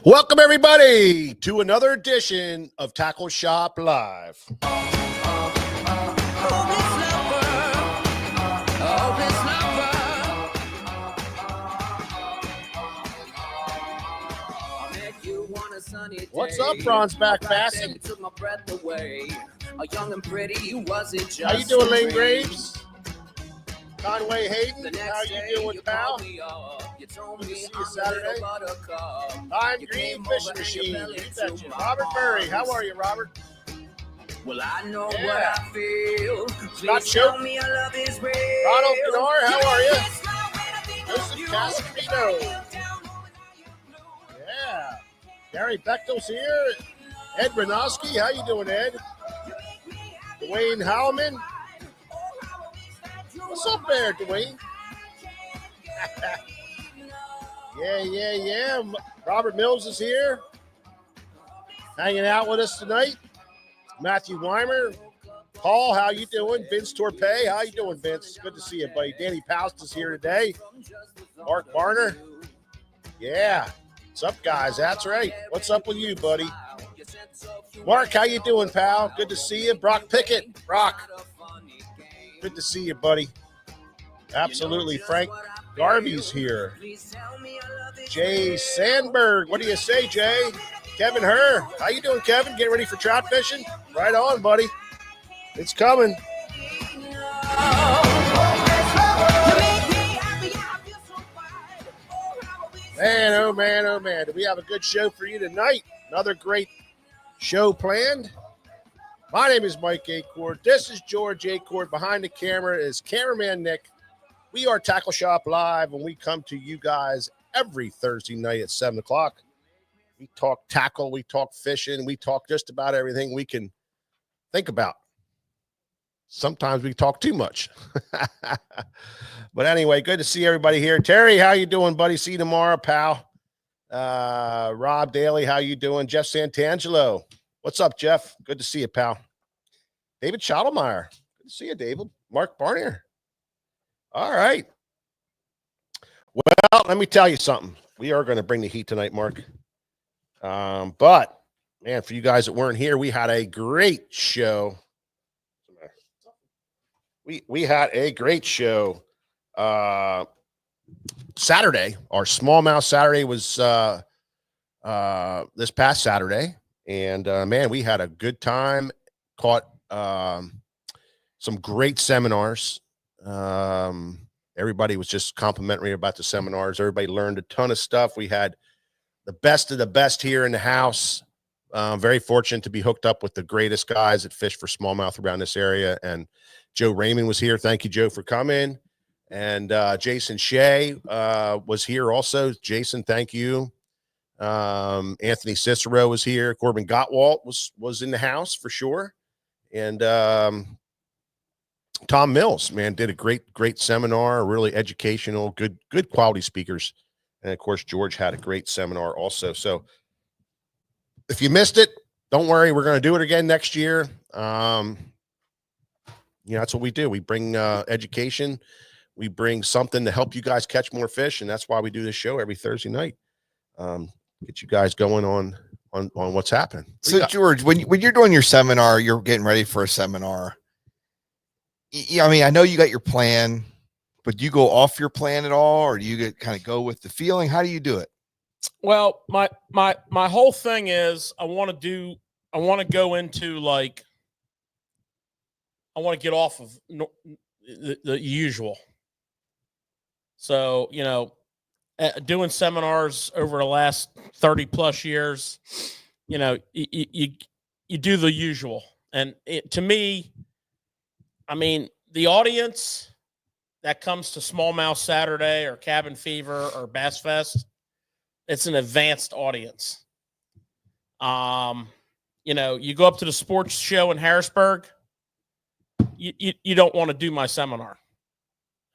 Welcome, everybody, to another edition of Tackle Shop Live. What's up, Bronzeback Fasten? How you doing, Lane Graves? Conway Hayden, how you doing, pal? Good to see you Saturday. Pine Green Fishing Machine, you betcha. Robert Murray, how are you, Robert? Well, I know what I feel. Scott Choate. Ronald Kennard, how are you? Joseph Cascarino. Yeah. Gary Bechtel's here. Ed Renowski, how you doing, Ed? Dwayne Howman. What's up there, Dwayne? Yeah. Robert Mills is here. Hanging out with us tonight. Matthew Weimer. Paul, how you doing? Vince Torpey, how you doing, Vince? Good to see you, buddy. Danny Poust is here today. Mark Barner. Yeah. What's up, guys? That's right. What's up with you, buddy? Mark, how you doing, pal? Good to see you. Brock Pickett. Brock. Good to see you, buddy. Absolutely. Frank Garvey's here. Jay Sandberg. What do you say, Jay? Kevin Herr. How you doing, Kevin? Getting ready for trout fishing? Right on, buddy. It's coming. Man, oh, man, oh, man. Do we have a good show for you tonight? Another great show planned. My name is Mike Acord. This is George Acord. Behind the camera is cameraman Nick. We are Tackle Shop Live, and we come to you guys every Thursday night at 7 o'clock. We talk tackle, we talk fishing, we talk just about everything we can think about. Sometimes we talk too much. But anyway, good to see everybody here. Terry, how you doing, buddy? See you tomorrow, pal. Rob Daly, how you doing? Jeff Santangelo. What's up, Jeff? Good to see you, pal. David Schottlemeyer. Good to see you, David. Mark Barnier. All right. Well, let me tell you something. We are going to bring the heat tonight, Mark. But, man, for you guys that weren't here, we had a great show. We had a great show Saturday. Our smallmouth Saturday was this past Saturday. And, man, we had a good time. Caught some great seminars. Everybody was just complimentary about the seminars. Everybody learned a ton of stuff. We had the best of the best here in the house. Very fortunate to be hooked up with the greatest guys that fish for smallmouth around this area. And Joe Raymond was here. Thank you, Joe, for coming. And Jason Shea was here also. Jason, thank you. Anthony Cicero was here. Corbin Gottwalt was in the house for sure. And Tom Mills, man, did a great seminar, really educational, good quality speakers. And of course, George had a great seminar also. So if you missed it, don't worry. We're going to do it again next year. That's what we do. We bring education. We bring something to help you guys catch more fish. And that's why we do this show every Thursday night. Get you guys going on what's happening. So George, when you're doing your seminar, you're getting ready for a seminar. I mean, I know you got your plan, but do you go off your plan at all, or do you kind of go with the feeling? How do you do it? Well, my whole thing is I want to go into like, I want to get off of the usual. So, doing seminars over the last 30 plus years, you do the usual. And to me, I mean, the audience that comes to Smallmouth Saturday or Cabin Fever or Bass Fest, it's an advanced audience. You go up to the sports show in Harrisburg, you don't want to do my seminar.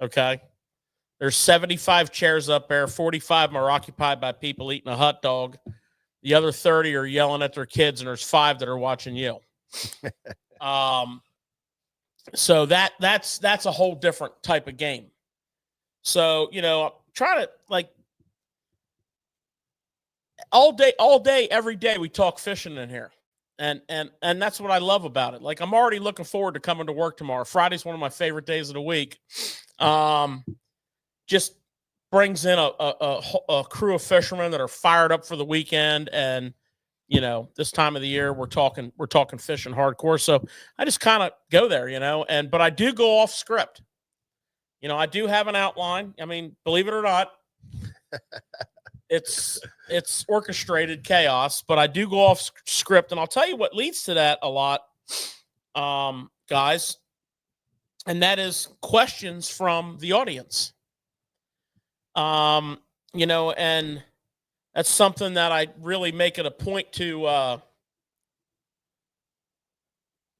Okay? There's 75 chairs up there. 45 are occupied by people eating a hot dog. The other 30 are yelling at their kids, and there's 5 that are watching you. So that's a whole different type of game. So, try to all day, every day we talk fishing in here. And that's what I love about it. Like, I'm already looking forward to coming to work tomorrow. Friday's one of my favorite days of the week. Just brings in a crew of fishermen that are fired up for the weekend. And, you know, this time of the year, we're talking fishing hardcore. So I just kind of go there, you know, but I do go off script. You know, I do have an outline. I mean, believe it or not, it's orchestrated chaos, but I do go off script. And I'll tell you what leads to that a lot, guys, and that is questions from the audience. You know, and that's something that I really make it a point to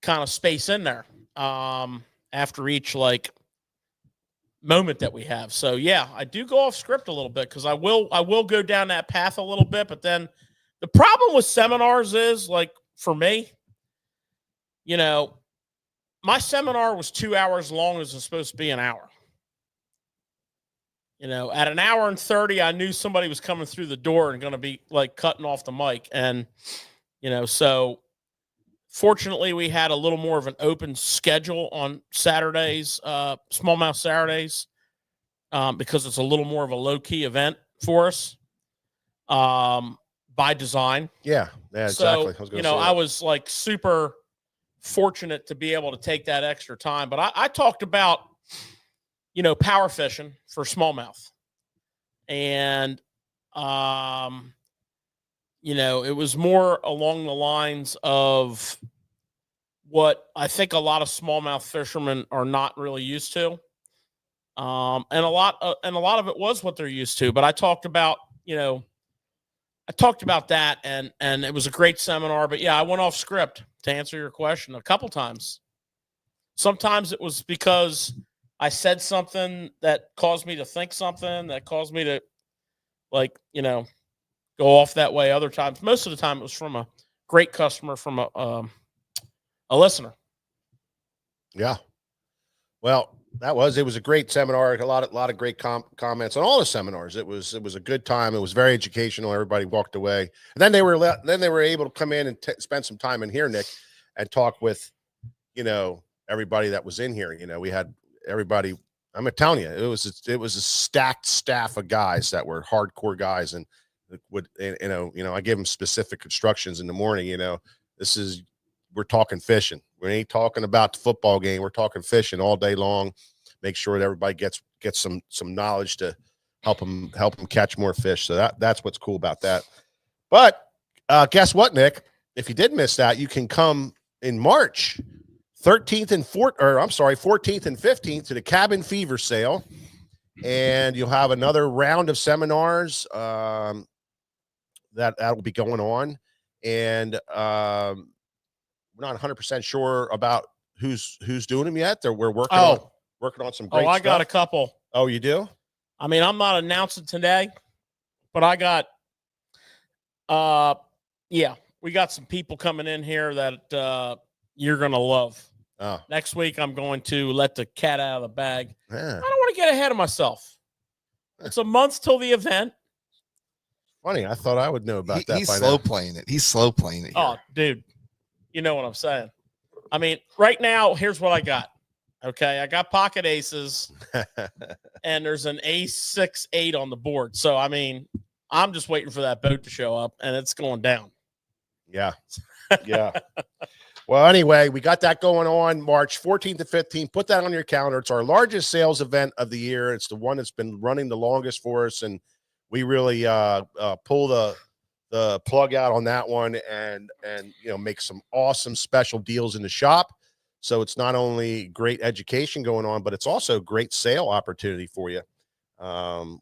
kind of space in there after each like moment that we have. So yeah, I do go off script a little bit because I will go down that path a little bit. But then the problem with seminars is, like, for me, you know, my seminar was 2 hours long as it's supposed to be an hour. You know, at an hour and 30, I knew somebody was coming through the door and going to be like cutting off the mic. And, you know, so fortunately we had a little more of an open schedule on Saturdays, smallmouth Saturdays, because it's a little more of a low key event for us, by design. Yeah, exactly. So, I was like super fortunate to be able to take that extra time. But I talked about, you know, power fishing for smallmouth. And, you know, it was more along the lines of what I think a lot of smallmouth fishermen are not really used to. And a lot of it was what they're used to. But I talked about, you know, that, and it was a great seminar. But yeah, I went off script to answer your question a couple times. Sometimes it was because I said something that caused me to think something that caused me to, like, you know, go off that way. Other times, most of the time, it was from a great customer, from a listener. Yeah. Well, it was a great seminar. A lot of great comments on all the seminars. It was a good time. It was very educational. Everybody walked away. And then they were able to come in and spend some time in here, Nick, and talk with, you know, everybody that was in here. You know, we had everybody. I'm telling you, it was a stacked staff of guys that were hardcore guys, and would, you know, I gave them specific instructions in the morning. You know, we're talking fishing. We ain't talking about the football game. We're talking fishing all day long. Make sure that everybody gets some knowledge to help them catch more fish. So that's what's cool about that. But guess what, Nick? If you did miss that, you can come in March 14th and 15th to the Cabin Fever sale, and you'll have another round of seminars that will be going on. And we're not 100% sure about who's doing them yet. We're working on some great stuff. I got a couple. Oh, you do? I mean, I'm not announcing today, but I got we got some people coming in here that you're gonna love. Oh. Next week I'm going to let the cat out of the bag. Yeah. I don't want to get ahead of myself. It's a month till the event. Funny, I thought I would know about that. He's slow playing it. He's slow playing it here. Oh, dude. You know what I'm saying? I mean, right now, here's what I got. Okay, I got pocket aces, and there's an ace 6-8 on the board. So, I mean, I'm just waiting for that boat to show up, and it's going down. Yeah. Yeah. Well, anyway, we got that going on March 14th to 15th. Put that on your calendar. It's our largest sales event of the year. It's the one that's been running the longest for us, and we really pull the plug out on that one, and you know, make some awesome special deals in the shop. So it's not only great education going on, but it's also great sale opportunity for you,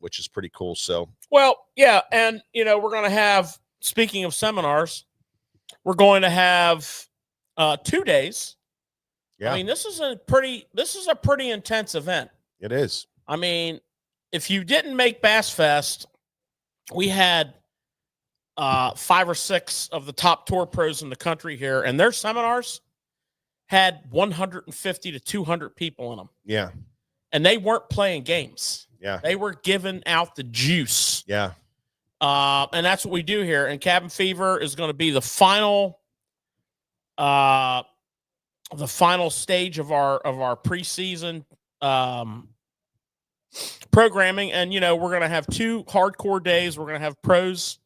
which is pretty cool. So, well, yeah, and you know, we're going to have, speaking of seminars, we're going to have 2 days. Yeah. I mean, this is a pretty intense event. It is. I mean, if you didn't make Bass Fest, we had 5 or 6 of the top tour pros in the country here, and their seminars had 150 to 200 people in them. Yeah. And they weren't playing games. Yeah. They were giving out the juice. Yeah. And that's what we do here. And Cabin Fever is going to be the final stage of our preseason programming. And we're going to have 2 hardcore days. We're going to have pros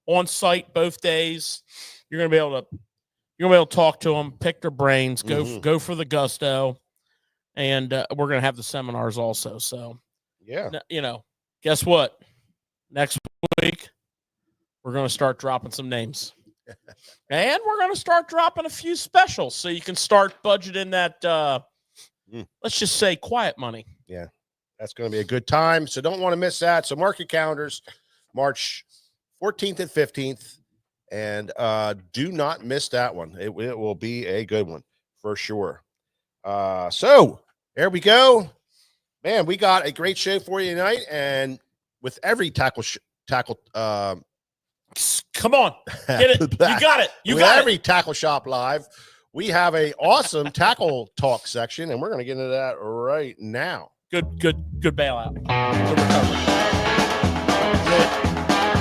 on site both days. You're going to be able to talk to them, pick their brains, go for the gusto, and we're going to have the seminars also. So yeah, guess what? Next week we're going to start dropping some names. And we're going to start dropping a few specials so you can start budgeting that, let's just say, quiet money. Yeah, that's going to be a good time. So don't want to miss that. So mark your calendars, March 14th and 15th. And do not miss that one. It will be a good one for sure. So there we go. Man, we got a great show for you tonight. And with every tackle come on, get it. You got it. With every Tackle Shop Live, we have a awesome tackle talk section, and we're going to get into that right now. Good bailout. Good recovery.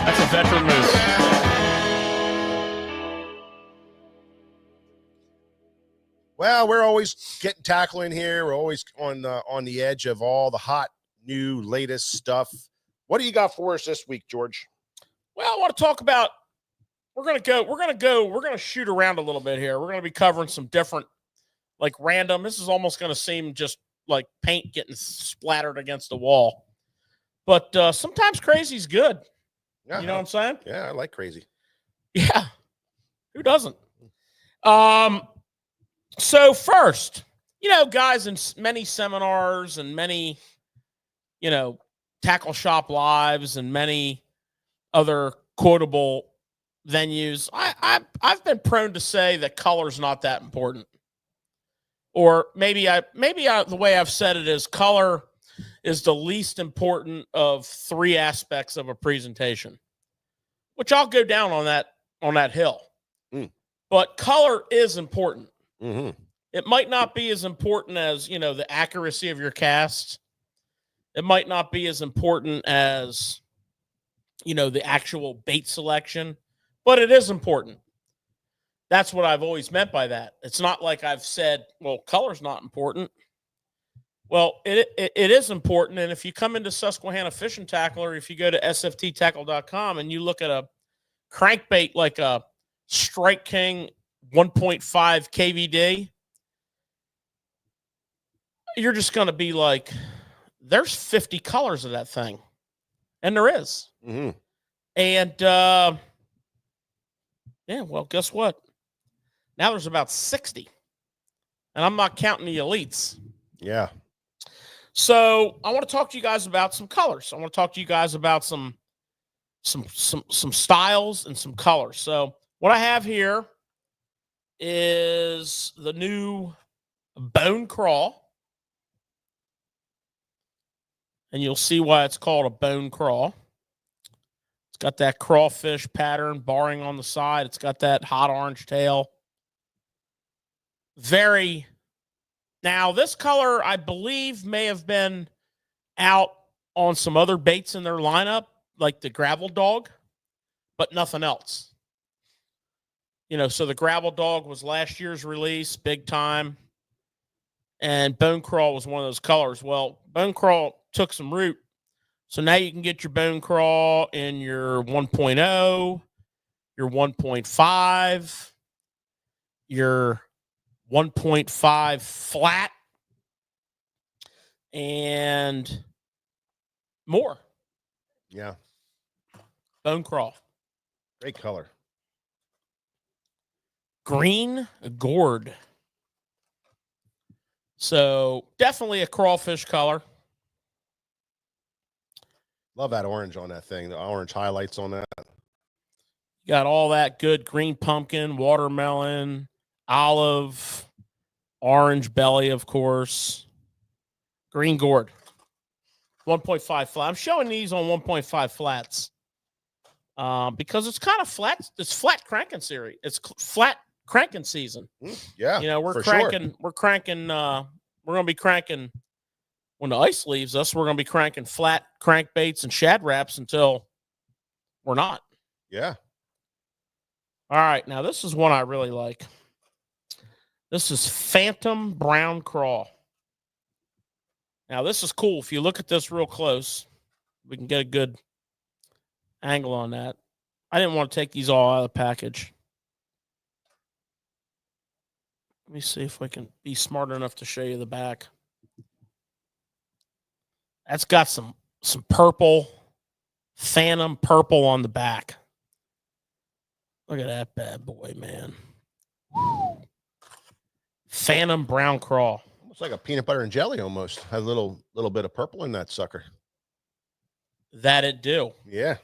That's a veteran move. Well, we're always getting tackling here. We're always on the edge of all the hot, new, latest stuff. What do you got for us this week, George? Well, I want to talk about, we're going to shoot around a little bit here. We're going to be covering some different, like random. This is almost going to seem just like paint getting splattered against the wall. But sometimes crazy's good. Yeah, you know what I'm saying? Yeah, I like crazy. Yeah. Who doesn't? So first, guys, in many seminars and many, tackle shop lives and many other quotable venues, I've been prone to say that color's not that important. Or maybe the way I've said it is color is the least important of 3 aspects of a presentation, which I'll go down on that hill. But color is important. Mm-hmm. It might not be as important as, the accuracy of your cast. It might not be as important as, the actual bait selection, but it is important. That's what I've always meant by that. It's not like I've said, well, color's not important. Well, it is important. And if you come into Susquehanna Fishing Tackle, or if you go to sfttackle.com and you look at a crankbait like a Strike King 1.5 KVD, you're just going to be like, there's 50 colors of that thing. And there is. Mm-hmm. And, well, guess what? Now there's about 60. And I'm not counting the elites. Yeah. So I want to talk to you guys about some colors. I want to talk to you guys about some styles and some colors. So what I have here is the new Bone Crawl. And you'll see why it's called a bone crawl. It's got that crawfish pattern barring on the side. It's got that hot orange tail. Now, this color, I believe, may have been out on some other baits in their lineup, like the Gravel Dog, but nothing else. So the Gravel Dog was last year's release, big time. And Bone Crawl was one of those colors. Well, Bone Crawl took some root. So now you can get your Bone Crawl in your 1.0, your 1.5, your 1.5 flat, and more. Yeah. Bone Crawl. Great color. Green gourd. So definitely a crawfish color. Love that orange on that thing. The orange highlights on that. You got all that good green pumpkin, watermelon, olive, orange belly, of course. Green gourd. 1.5 flat. I'm showing these on 1.5 flats because it's kind of flat. It's flat cranking series. It's flat cranking season. Yeah. We're cranking. Sure. We're cranking. We're going to be cranking when the ice leaves us. We're going to be cranking flat crankbaits and shad wraps until or not. Yeah. All right, now this is one I really like. This is Phantom Brown Craw. Now this is cool. If you look at this real close, we can get a good angle on that. I didn't want to take these all out of the package. Let me see if I can be smart enough to show you the back. That's got some purple, phantom purple on the back. Look at that bad boy, man. Phantom Brown Craw. Almost like a peanut butter and jelly almost. Has a little bit of purple in that sucker. That it do. Yeah.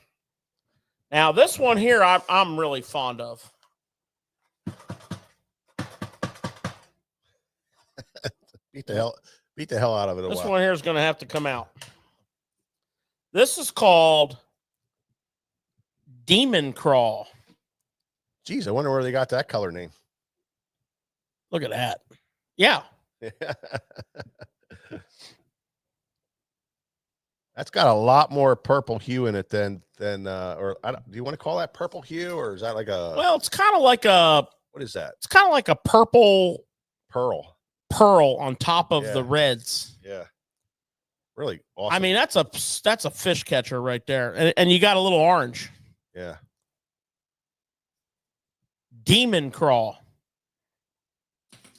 Now, this one here I'm really fond of. Beat the hell out of it. This one here is going to have to come out. This is called Demon Craw. Geez, I wonder where they got that color name. Look at that. Yeah. That's got a lot more purple hue in it than or do you want to call that purple hue, or is that like a? Well, it's kind of like a. What is that? It's kind of like a purple pearl on top of the reds. Yeah. Really awesome. I mean, that's a fish catcher right there, and you got a little orange. Yeah. Demon Craw.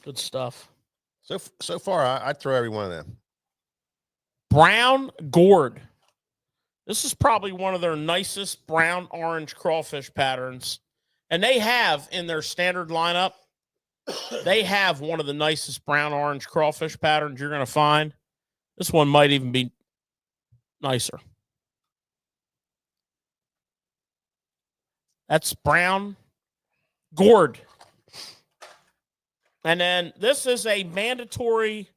Good stuff. So far, I'd throw every one of them. Brown Gourd. This is probably one of their nicest brown orange crawfish patterns. And they have in their standard lineup, they have one of the nicest brown orange crawfish patterns you're going to find. This one might even be nicer. That's Brown Gourd. And then this is a mandatory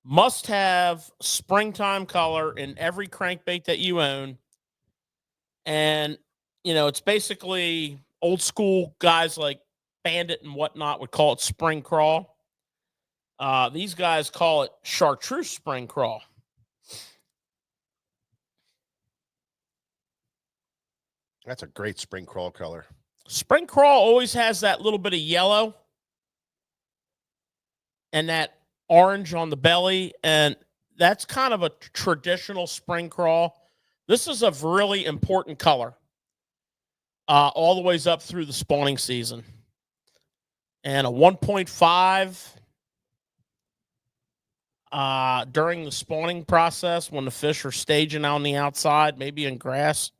must-have springtime color in every crankbait that you own. And, you know, it's basically old school guys like Bandit and whatnot would call it spring craw. These guys call it chartreuse spring craw. That's a great spring crawl color. Spring crawl always has that little bit of yellow and that orange on the belly, and that's kind of a traditional spring crawl. This is a really important color all the ways up through the spawning season. And a 1.5 during the spawning process when the fish are staging on the outside, maybe in grass.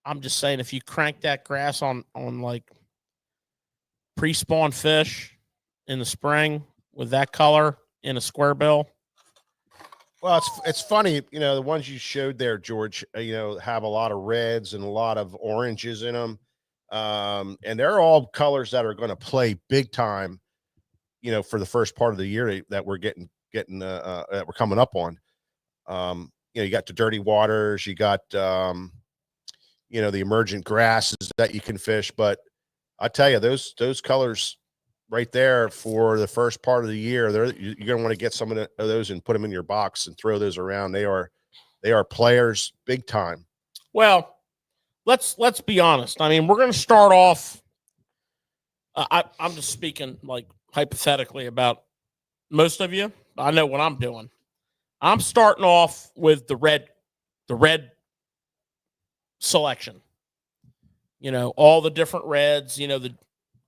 I'm just saying, if you crank that grass on like pre-spawn fish in the spring with that color in a square bill. Well, it's funny, you know, the ones you showed there, George, you know, have a lot of reds and a lot of oranges in them. And they're all colors that are going to play big time, you know, for the first part of the year that we're getting that we're coming up on. You know, you got the dirty waters, you got you know, the emergent grasses that you can fish, but I tell you, those colors right there for the first part of the year, you're going to want to get some of those and put them in your box and throw those around. They are players big time. Well, let's be honest. I mean, we're going to start off. I'm just speaking like hypothetically about most of you. I know what I'm doing. I'm starting off with the red selection. You know, all the different reds. You know, I'm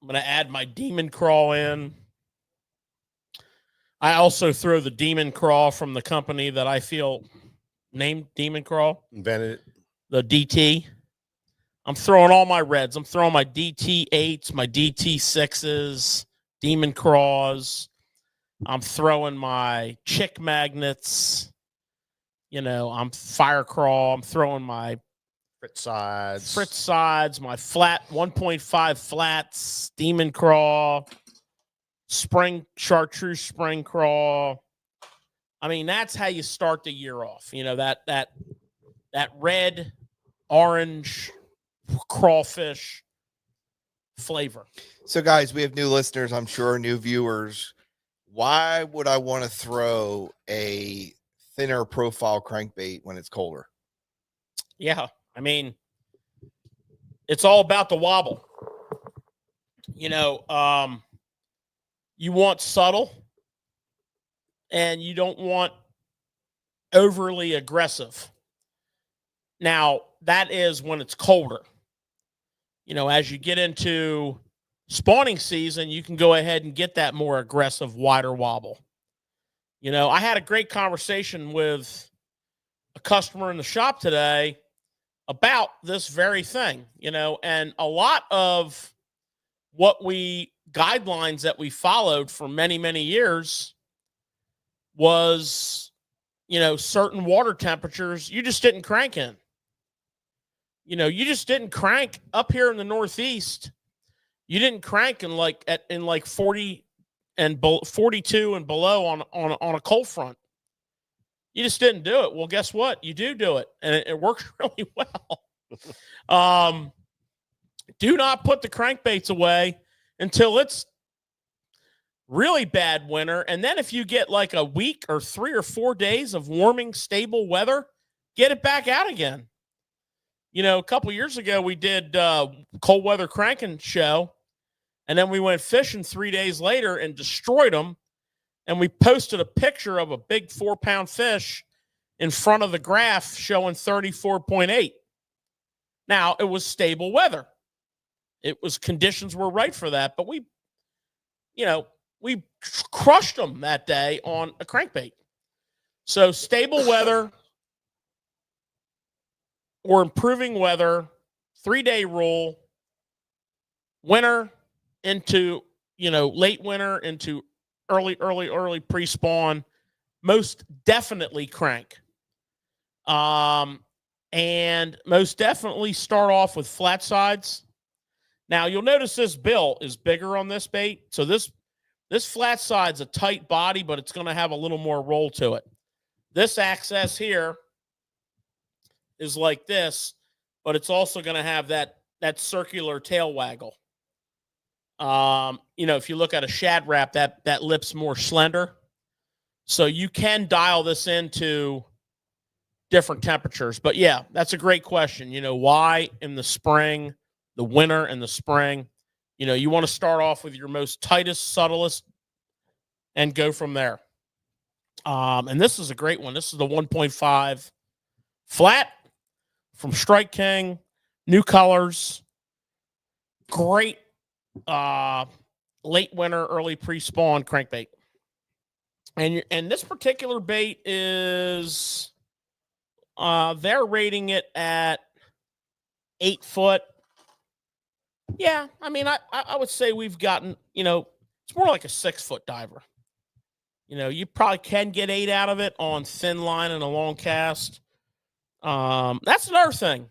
going to add my Demon Craw in. I also throw the Demon Craw from the company that I feel named Demon Craw. Invented it. The DT. I'm throwing all my reds. I'm throwing my DT8s, my DT6s, Demon Craws. I'm throwing my Chick Magnets. You know, I'm Fire Craw. I'm throwing my Fritz sides, my flat 1.5 flats, Demon Craw, spring chartreuse spring craw. I mean, that's how you start the year off. You know, that red, orange crawfish flavor. So, guys, we have new listeners, I'm sure, new viewers. Why would I want to throw a thinner profile crankbait when it's colder? Yeah. I mean, it's all about the wobble. You want subtle, and you don't want overly aggressive. Now, that is when it's colder. As you get into spawning season, you can go ahead and get that more aggressive, wider wobble. I had a great conversation with a customer in the shop today about this very thing, and a lot of guidelines that we followed for many, many years was, certain water temperatures you just didn't crank in. You just didn't crank up here in the Northeast. You didn't crank in like 40 and 42 and below on a cold front. You just didn't do it. Well, guess what? You do it, and it works really well. Do not put the crankbaits away until it's really bad winter. And then if you get like a week or 3 or 4 days of warming, stable weather, get it back out again. A couple years ago, we did cold weather cranking show, and then we went fishing 3 days later and destroyed them. And we posted a picture of a big 4-pound fish in front of the graph showing 34.8. Now, it was stable weather. Conditions were right for that, but we crushed them that day on a crankbait. So stable weather or improving weather, 3-day rule, winter into, late winter into early pre-spawn, most definitely crank. And most definitely start off with flat sides. Now, you'll notice this bill is bigger on this bait. So this flat side's a tight body, but it's going to have a little more roll to it. This access here is like this, but it's also going to have that circular tail waggle. If you look at a shad wrap, that lip's more slender. So you can dial this into different temperatures. But yeah, that's a great question. Why in the spring, the winter and the spring, you want to start off with your most tightest, subtlest, and go from there. And this is a great one. This is the 1.5 flat from Strike King, new colors, great late winter, early pre-spawn crankbait. And this particular bait is they're rating it at 8 foot. Yeah, I would say we've gotten, it's more like a 6-foot diver. You probably can get 8 out of it on thin line and a long cast. That's another thing.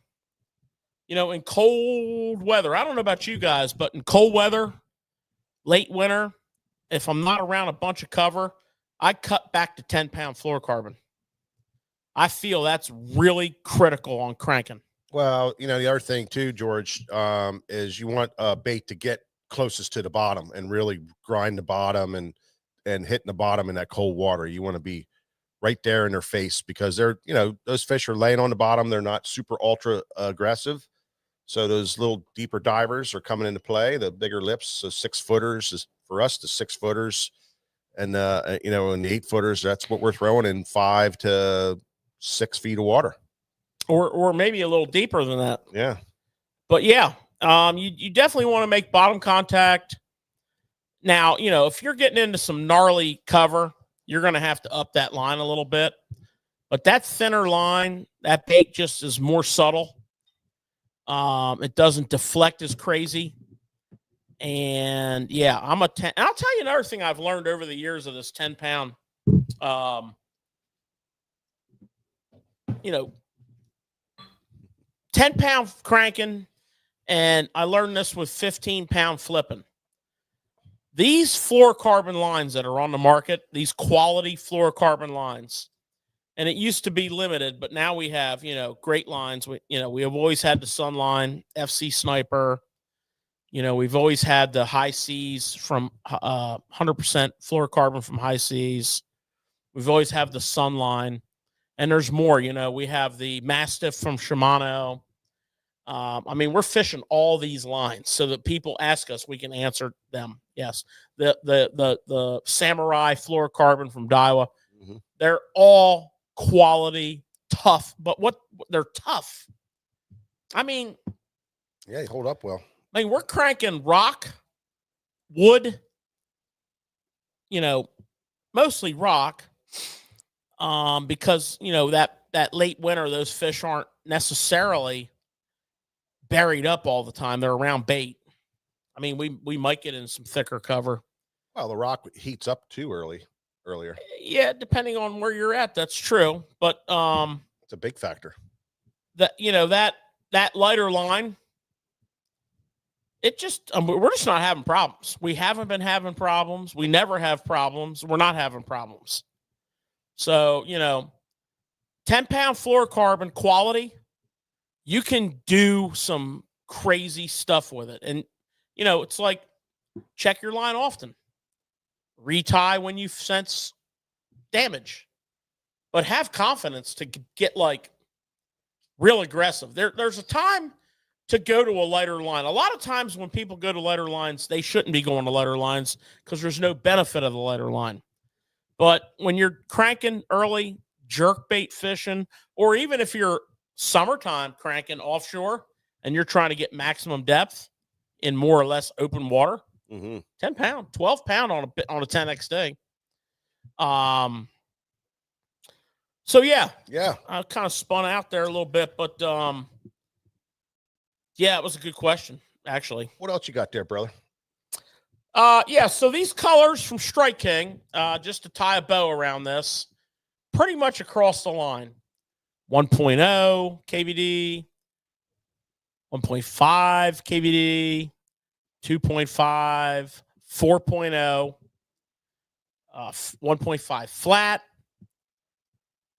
In cold weather, I don't know about you guys, but in cold weather, late winter, if I'm not around a bunch of cover, I cut back to 10-pound fluorocarbon. I feel that's really critical on cranking. Well, the other thing too, George, is you want a bait to get closest to the bottom and really grind the bottom and hitting the bottom in that cold water. You want to be right there in their face because they're, those fish are laying on the bottom. They're not super ultra aggressive. So those little deeper divers are coming into play. The bigger lips, so 6-footers is for us, the 6-footers, and and the 8-footers. That's what we're throwing in 5 to 6 feet of water, or maybe a little deeper than that. Yeah, but yeah, you definitely want to make bottom contact. Now, if you're getting into some gnarly cover, you're going to have to up that line a little bit. But that thinner line, that bait just is more subtle. It doesn't deflect as crazy. And yeah, I'm a 10. And I'll tell you another thing I've learned over the years of this 10-pound, 10-pound cranking. And I learned this with 15-pound flipping. These fluorocarbon lines that are on the market, these quality fluorocarbon lines, and it used to be limited, but now we have, great lines. We have always had the Sunline, FC Sniper. We've always had the High Seas from 100% fluorocarbon from High Seas. We've always had the Sunline, and there's more. We have the Mastiff from Shimano. I mean, we're fishing all these lines so that people ask us, we can answer them. Yes, the samurai fluorocarbon from Daiwa, they're all quality, tough. But what they're tough. I mean, yeah, they hold up well. I mean, we're cranking rock, wood, mostly rock, because that late winter, those fish aren't necessarily buried up all the time. They're around bait. I mean, we might get in some thicker cover. Well, the rock heats up too earlier. Yeah, depending on where you're at, that's true. But it's a big factor. That lighter line, it just we're just not having problems. We haven't been having problems. We never have problems. We're not having problems. So 10-pound fluorocarbon quality, you can do some crazy stuff with it. And it's like, check your line often, retie when you sense damage, but have confidence to get like real aggressive. There's a time to go to a lighter line. A lot of times when people go to lighter lines, they shouldn't be going to lighter lines because there's no benefit of the lighter line. But when you're cranking early, jerk bait fishing, or even if you're summertime cranking offshore and you're trying to get maximum depth in more or less open water, 10 pound, 12 pound on a 10XD. So yeah, I kind of spun out there a little bit, but yeah, it was a good question, actually. What else you got there, brother? Yeah, so these colors from Strike King, just to tie a bow around this, pretty much across the line. 1.0 KVD, 1.5 KVD, 2.5, 4.0, 1.5 flat,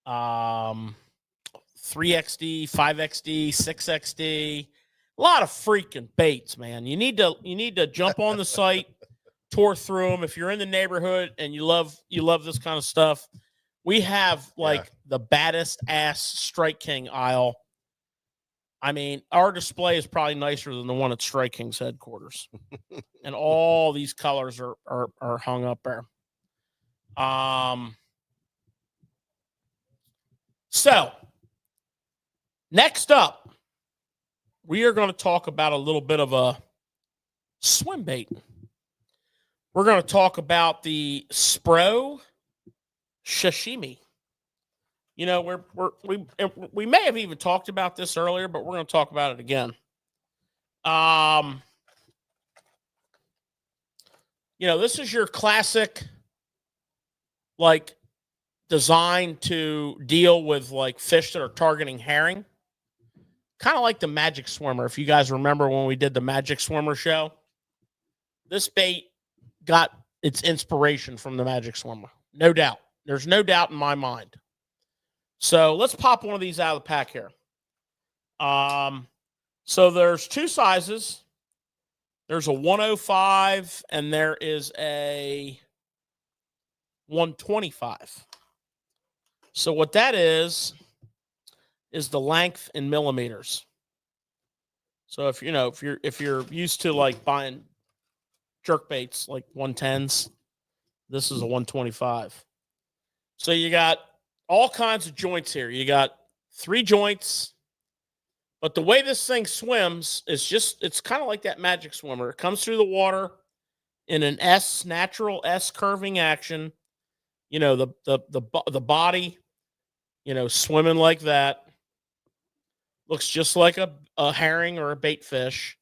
3XD, 5XD, 6XD. A lot of freaking baits, man. You need to jump on the site, tour through them. If you're in the neighborhood and you love this kind of stuff, we have the baddest ass Strike King aisle. I mean, our display is probably nicer than the one at Strike King's headquarters. And all these colors are hung up there. So next up, we are going to talk about a little bit of a swim bait. We're going to talk about the Spro Sashimi. We may have even talked about this earlier, but we're going to talk about it again. This is your classic, designed to deal with fish that are targeting herring. Kind of like the Magic Swimmer. If you guys remember when we did the Magic Swimmer show, this bait got its inspiration from the Magic Swimmer. No doubt. There's no doubt in my mind. So let's pop one of these out of the pack here. So there's two sizes. There's a 105 and there is a 125. So what that is the length in millimeters. So if you're used to buying jerk baits like 110s, this is a 125. So you got all kinds of joints here. You got 3 joints, but the way this thing swims is it's kind of like that Magic Swimmer. It comes through the water in an natural S curving action. The body, swimming like that. Looks just like a herring or a bait fish.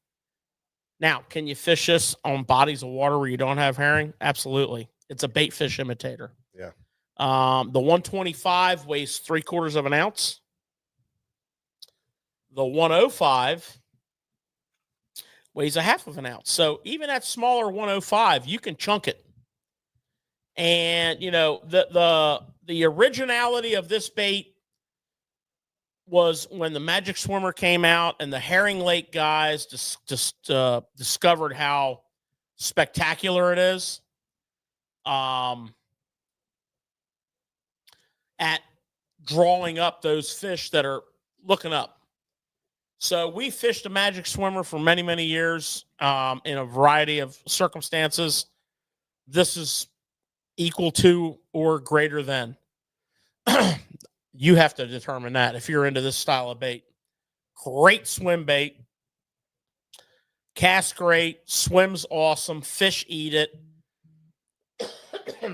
Now, can you fish this on bodies of water where you don't have herring? Absolutely. It's a bait fish imitator. Yeah. The 125 weighs 3/4 of an ounce. The 105 weighs 1/2 of an ounce. So even that smaller 105, you can chunk it. And the originality of this bait was when the Magic Swimmer came out and the Herring Lake guys discovered how spectacular it is at drawing up those fish that are looking up. So we fished a magic swimmer for many, many years in a variety of circumstances. This is equal to or greater than. You have to determine that if you're into this style of bait. Great swim bait. Casts great. Swims awesome. Fish eat it.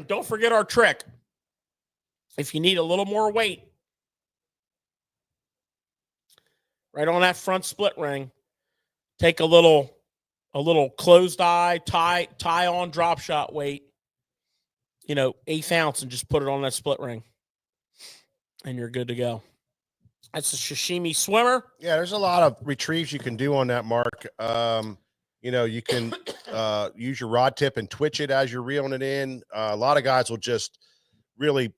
Don't forget our trick. If you need a little more weight, right on that front split ring, take a little closed eye, tie on drop shot weight, 1/8 ounce, and just put it on that split ring. And you're good to go. That's a sashimi swimmer. Yeah, there's a lot of retrieves you can do on that, Mark. You can use your rod tip and twitch it as you're reeling it in. A lot of guys will just really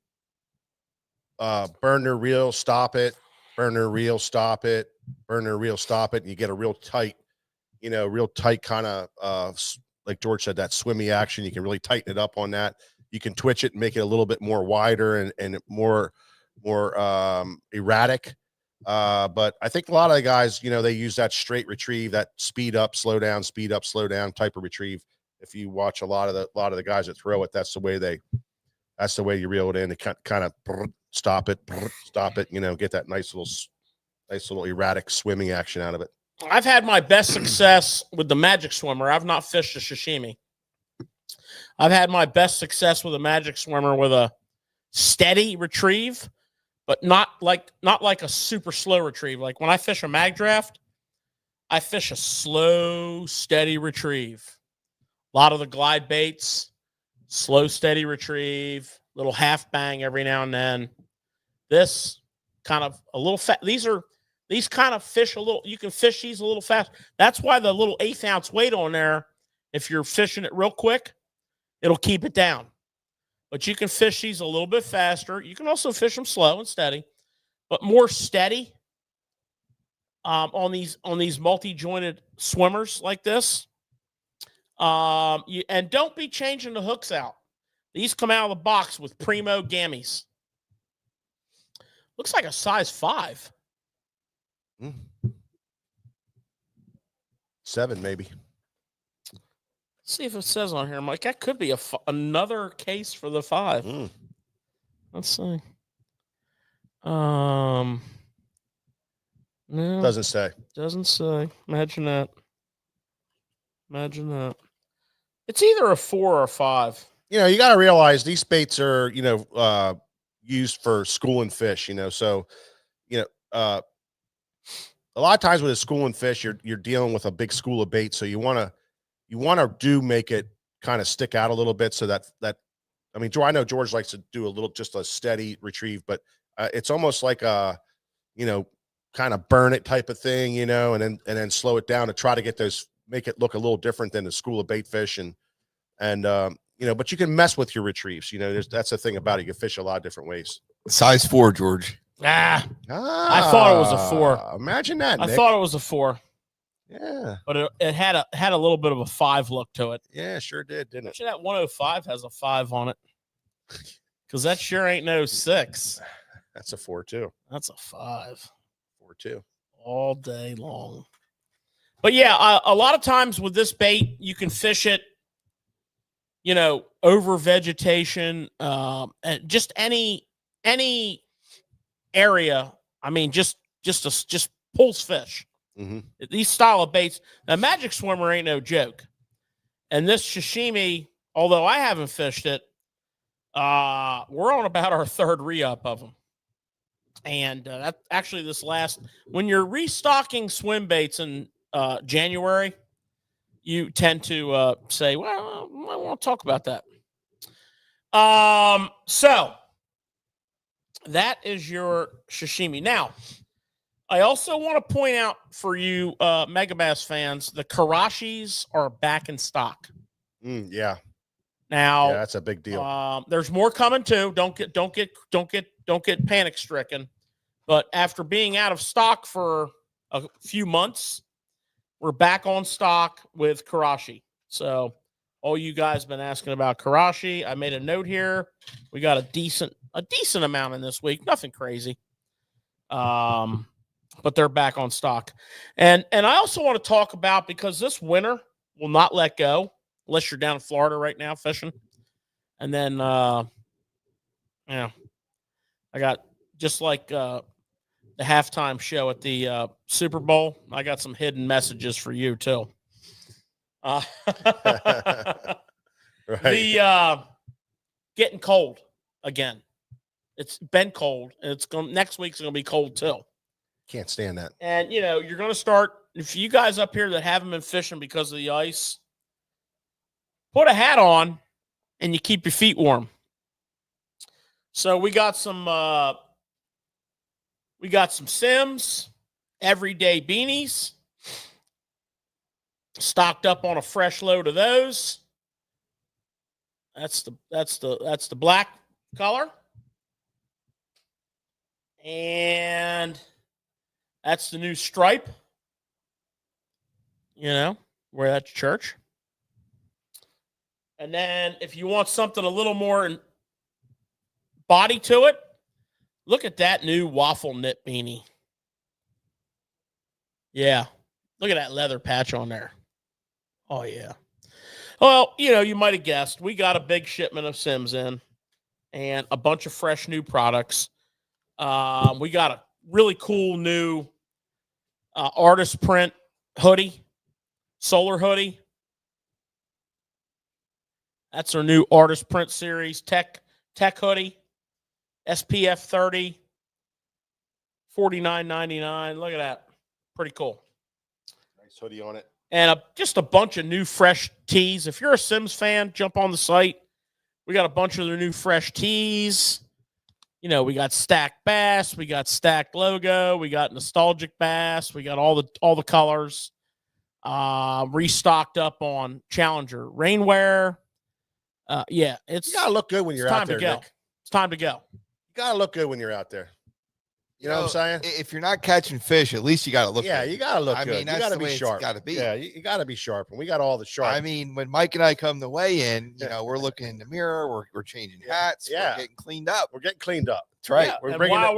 burn their reel, stop it, burn their reel, stop it, burn their reel, stop it, and you get a real tight kind of like George said, that swimmy action. You can really tighten it up on that. You can twitch it and make it a little bit more wider and more erratic. But I think a lot of the guys, they use that straight retrieve, that speed up, slow down type of retrieve. If you watch a lot of the guys that throw it, that's the way you reel it in. They kind of stop it, get that nice little erratic swimming action out of it. I've had my best success with the magic swimmer. I've not fished a sashimi. I've had my best success with a magic swimmer with a steady retrieve, but not like a super slow retrieve. Like when I fish a mag draft, I fish a slow, steady retrieve. A lot of the glide baits, slow, steady retrieve, little half bang every now and then. This kind of a little fat. These kind of fish a little. You can fish these a little fast. That's why the little 1/8 ounce weight on there, if you're fishing it real quick, it'll keep it down. But you can fish these a little bit faster. You can also fish them slow and steady, but more steady on these multi-jointed swimmers like this. And don't be changing the hooks out. These come out of the box with primo gammies. Looks like a size 5. 7 maybe. Let's see if it says on here, Mike. That could be another case for the 5. Let's see. No, Doesn't say. Doesn't say. Imagine that. It's either a 4 or a 5. You got to realize these baits are, used for schooling fish, so, a lot of times with a schooling fish, you're dealing with a big school of bait. So you want to make it kind of stick out a little bit so that, I know George likes to do just a steady retrieve, but it's almost like a, kind of burn it type of thing, and then slow it down to try to make it look a little different than the school of bait fish. But you can mess with your retrieves. That's the thing about it. You can fish a lot of different ways. Size 4, George. I thought it was a 4. Imagine that, Nick. I thought it was a 4. Yeah. But it had a little bit of a 5 look to it. Yeah, sure did, didn't it? Actually, that 105 has a 5 on it. Because that sure ain't no 6. That's a 4 too. That's a 5. 4 too. All day long. But yeah, a lot of times with this bait, you can fish it, over vegetation, and just any area. Just pulls fish. Mm-hmm. These style of baits. Now, magic swimmer ain't no joke. And this sashimi, although I haven't fished it, we're on about our 3rd re-up of them. And that actually when you're restocking swim baits in January, you tend to say, well, I want to talk about that. So that is your sashimi. Now, I also want to point out for you Megabass fans, the Karashis are back in stock. Yeah. Now, that's a big deal. There's more coming too. Don't get panic stricken. But after being out of stock for a few months, we're back on stock with Karashi. So all you guys been asking about Karashi, I made a note here. We got a decent amount in this week. Nothing crazy. but they're back on stock. And I also want to talk about, because this winter will not let go unless you're down in Florida right now fishing. And then, I got just like the halftime show at the Super Bowl. I got some hidden messages for you too. Right. The getting cold again. It's been cold, and next week's gonna be cold too. Can't stand that. And you're gonna start. If you guys up here that haven't been fishing because of the ice, put a hat on, and you keep your feet warm. So we got some Sims everyday beanies stocked up on a fresh load of those. That's the black color. And that's the new stripe. Wear that to church. And then if you want something a little more body to it, look at that new waffle knit beanie. Yeah. Look at that leather patch on there. Oh, yeah. Well, you might have guessed. We got a big shipment of Sims in and a bunch of fresh new products. We got a really cool new artist print hoodie, solar hoodie. That's our new artist print series, tech hoodie, SPF 30, $49.99. Look at that. Pretty cool. Nice hoodie on it. And just a bunch of new fresh tees. If you're a Sims fan, jump on the site. We got a bunch of the new fresh tees. We got stacked bass, we got stacked logo, we got nostalgic bass, we got all the colors. Restocked up on Challenger rainwear. You gotta look good when you're out there, Nick. It's time to go. You gotta look good when you're out there. You know what I'm saying? If you're not catching fish, at least you got to look. Yeah, good. you got to look I good. mean, You that's got to the be way sharp. Got to be. Yeah, you got to be sharp, and we got all the sharp. I mean, when Mike and I come to weigh in, we're looking in the mirror, we're changing hats, we're getting cleaned up. We're getting cleaned up. That's right. Yeah, while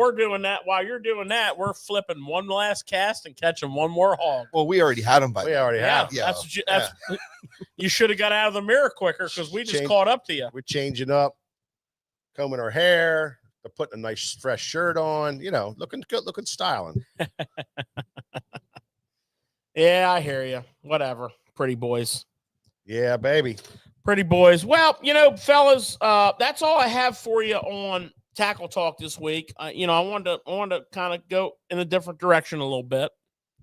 you're doing that, we're flipping one last cast and catching one more hog. Well, we already had them by We already have. Yeah, You should have got out of the mirror quicker because we just caught up to you. We're changing up, combing our hair. They're putting a nice fresh shirt on, looking good, looking styling. Yeah, I hear you. Whatever. Pretty boys. Yeah, baby. Pretty boys. Well, fellas, that's all I have for you on Tackle Talk this week. I wanted to kind of go in a different direction a little bit.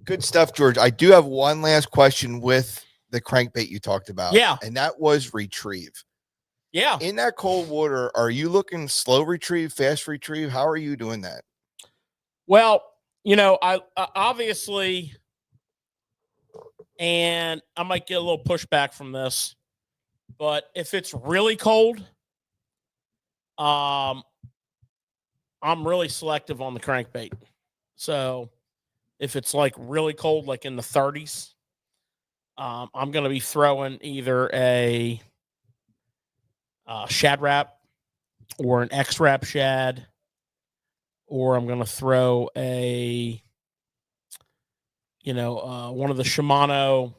Good stuff, George. I do have one last question with the crankbait you talked about. Yeah. And that was retrieve. Yeah. In that cold water, are you looking slow retrieve, fast retrieve? How are you doing that? Well, I obviously, and I might get a little pushback from this, but if it's really cold, I'm really selective on the crankbait. So if it's like really cold, like in the 30s, I'm going to be throwing either a shad wrap or an X-wrap shad, or I'm going to throw a, one of the Shimano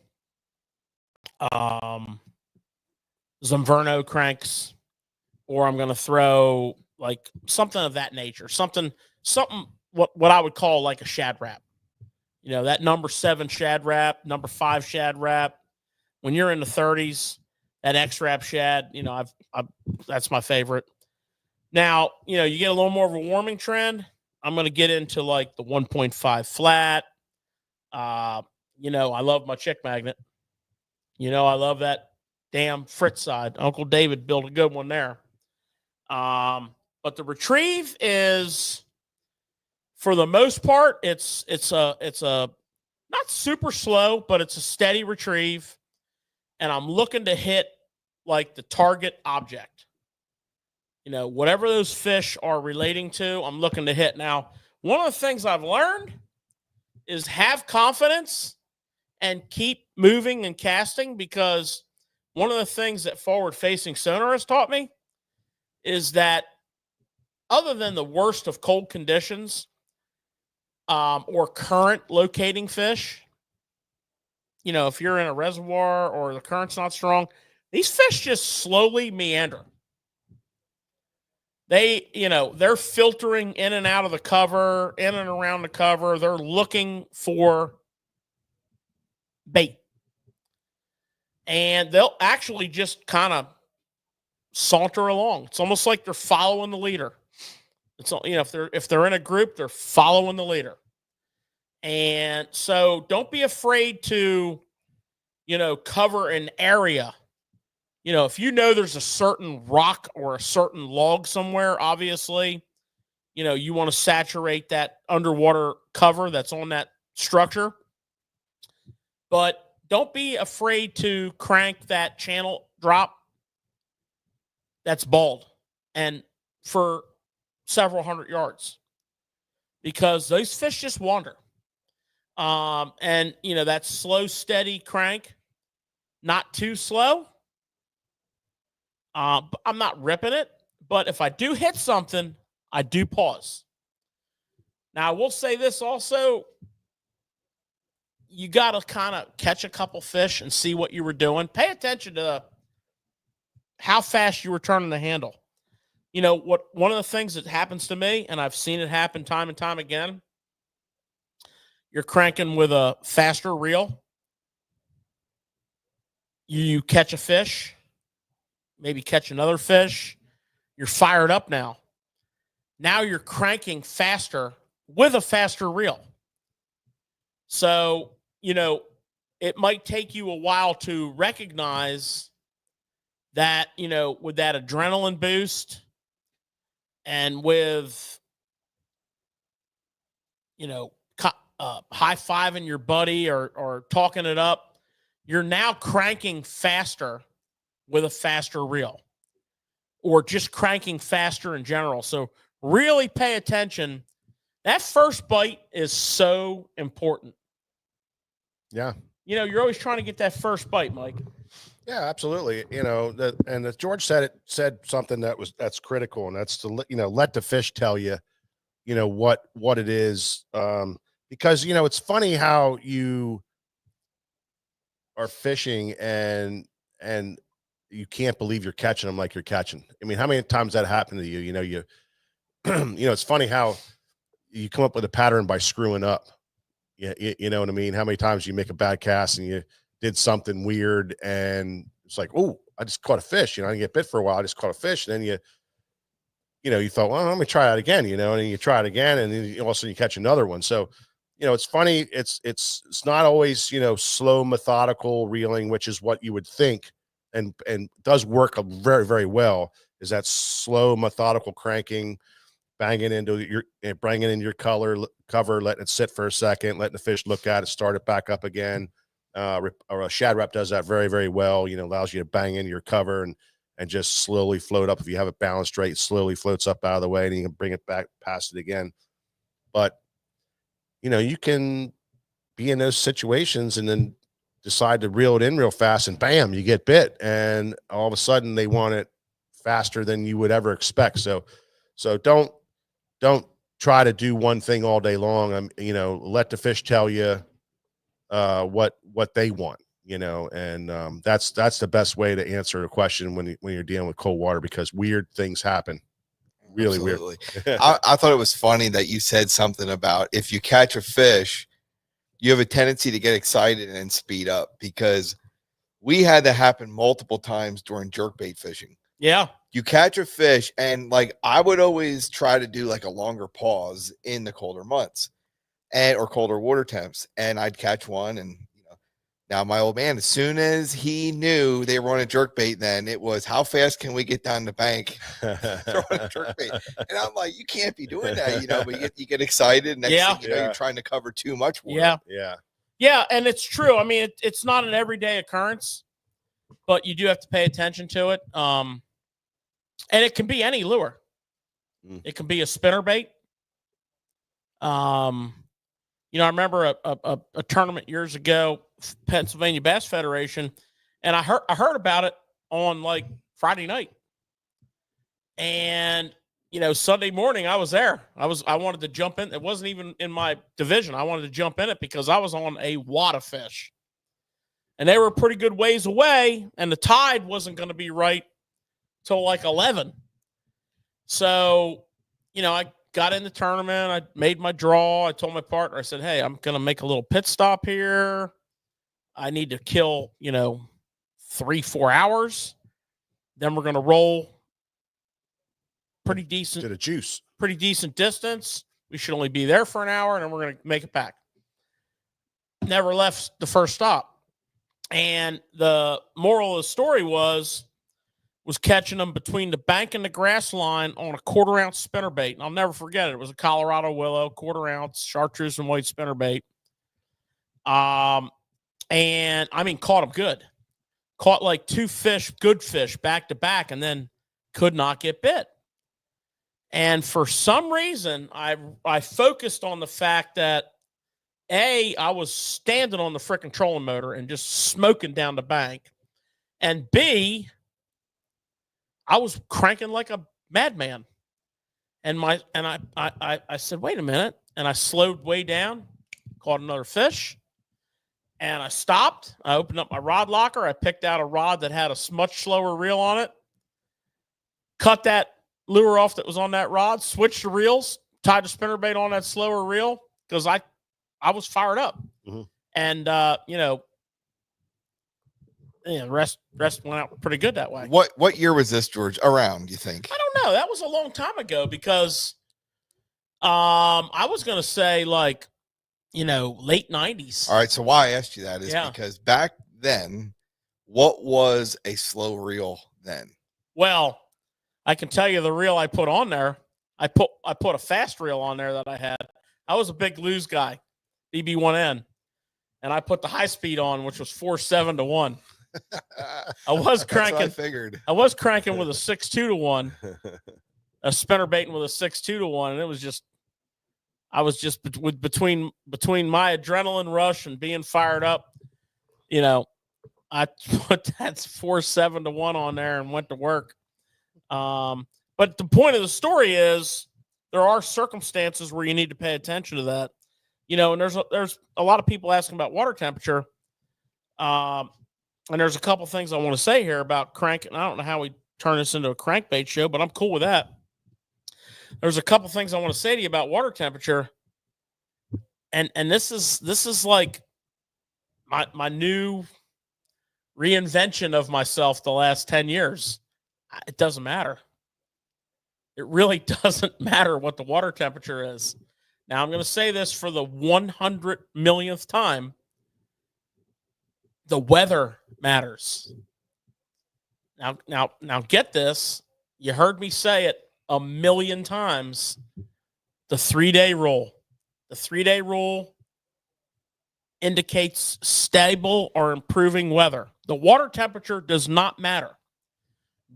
Zamverno cranks, or I'm going to throw like something of that nature, something what I would call like a shad wrap. That number 7 shad wrap, number 5 shad wrap. When you're in the 30s, that X-wrap shad, that's my favorite. Now, you get a little more of a warming trend. I'm going to get into like the 1.5 flat. I love my chick magnet. I love that damn Fritz side. Uncle David built a good one there. But the retrieve is, for the most part, it's a not super slow, but it's a steady retrieve. And I'm looking to hit like the target object. Whatever those fish are relating to, I'm looking to hit. Now, one of the things I've learned is have confidence and keep moving and casting, because one of the things that forward-facing sonar has taught me is that other than the worst of cold conditions, or current locating fish. You know, if you're in a reservoir or the current's not strong, these fish just slowly meander. They're filtering in and out of the cover, in and around the cover. They're looking for bait. And they'll actually just kind of saunter along. It's almost like they're following the leader. It's, if they're in a group, they're following the leader. And so don't be afraid to, cover an area. If there's a certain rock or a certain log somewhere, obviously, you want to saturate that underwater cover that's on that structure. But don't be afraid to crank that channel drop that's bald and for several hundred yards, because those fish just wander. And that slow, steady crank, not too slow. I'm not ripping it, but if I do hit something, I do pause. Now, I will say this also. You got to kind of catch a couple fish and see what you were doing. Pay attention to how fast you were turning the handle. One of the things that happens to me, and I've seen it happen time and time again, you're cranking with a faster reel. You catch a fish, maybe catch another fish. You're fired up now. Now you're cranking faster with a faster reel. So, it might take you a while to recognize that, with that adrenaline boost and with, high-fiving your buddy or talking it up, you're now cranking faster with a faster reel, or just cranking faster in general. So really pay attention. That first bite is so important. Yeah. You're always trying to get that first bite, Mike. Yeah, absolutely. George said something that's critical, and that's to let the fish tell you, what it is. Because it's funny how you are fishing and you can't believe you're catching them like you're catching. I mean, how many times that happened to you? It's funny how you come up with a pattern by screwing up. Yeah, you know what I mean? How many times you make a bad cast and you did something weird and it's like, oh, I just caught a fish. I didn't get bit for a while. I just caught a fish. And then you thought, well, let me try it again, and then you try it again, and then all of a sudden you catch another one. So, it's funny. It's not always, slow, methodical reeling, which is what you would think and does work very, very well, is that slow, methodical cranking, bringing in your cover, letting it sit for a second, letting the fish look at it, start it back up again. Or a shad rep does that very, very well. Allows you to bang into your cover and just slowly float up. If you have it balanced right, it slowly floats up out of the way, and you can bring it back past it again. But you can be in those situations and then decide to reel it in real fast, and bam, you get bit, and all of a sudden they want it faster than you would ever expect. So don't try to do one thing all day long. Let the fish tell you what they want, and that's the best way to answer a question when you're dealing with cold water, because weird things happen. Really Absolutely. weird. I thought it was funny that you said something about if you catch a fish, you have a tendency to get excited and speed up, because we had that happen multiple times during jerkbait fishing. Yeah. You catch a fish, and I would always try to do a longer pause in the colder months or colder water temps, and I'd catch one. And now my old man, as soon as he knew they were on a jerkbait, then it was, how fast can we get down the bank throwing a jerkbait? And I'm like, you can't be doing that, but you get excited. Next thing you know, you're trying to cover too much water. Yeah, and it's true. I mean, it's not an everyday occurrence, but you do have to pay attention to it. And it can be any lure. It can be a spinnerbait. I remember a tournament years ago, Pennsylvania Bass Federation, and I heard about it on Friday night. And Sunday morning I was there. I wanted to jump in. It wasn't even in my division. I wanted to jump in it because I was on a wad of fish. And they were a pretty good ways away, and the tide wasn't going to be right till like 11. So, I got in the tournament. I made my draw. I told my partner, I said, hey, I'm going to make a little pit stop here. I need to kill, 3-4 hours. Then we're going to roll pretty decent To the juice. pretty decent distance. We should only be there for an hour, and then we're going to make it back. Never left the first stop. And the moral of the story was catching them between the bank and the grass line on a 1/4 ounce spinnerbait. And I'll never forget it. It was a Colorado willow, 1/4 ounce chartreuse and white spinnerbait. And I mean, caught them good. Caught like 2 fish, good fish, back to back, and then could not get bit. And for some reason, I focused on the fact that A, I was standing on the frickin' trolling motor and just smoking down the bank. And B, I was cranking like a madman. And I said, wait a minute. And I slowed way down, caught another fish. And I stopped. I opened up my rod locker. I picked out a rod that had a much slower reel on it. Cut that lure off that was on that rod, switched the reels, tied the spinnerbait on that slower reel because I was fired up. Mm-hmm. And, rest went out pretty good that way. What year was this, George? Around, you think? I don't know. That was a long time ago because I was going to say like, late 90s. All right. So why I asked you that is because back then, what was a slow reel then? Well, I can tell you the reel I put on there. I put a fast reel on there that I had. I was a big lose guy, BB1N, and I put the high speed on, which was 4.7-1. I was cranking. I figured. I was cranking with a 6.2-1, a spinner baiting with a 6.2-1, and it was just. I was just between my adrenaline rush and being fired up. I put that 4.7-1 on there and went to work. But the point of the story is there are circumstances where you need to pay attention to that. And there's a lot of people asking about water temperature. And there's a couple things I want to say here about cranking. I don't know how we turn this into a crankbait show, but I'm cool with that. There's a couple things I want to say to you about water temperature. And this is like my new reinvention of myself the last 10 years. It doesn't matter. It really doesn't matter what the water temperature is. Now, I'm going to say this for the 100 millionth time. The weather matters. Now get this. You heard me say it a million times. The 3-day rule. The 3-day rule indicates stable or improving weather. The water temperature does not matter.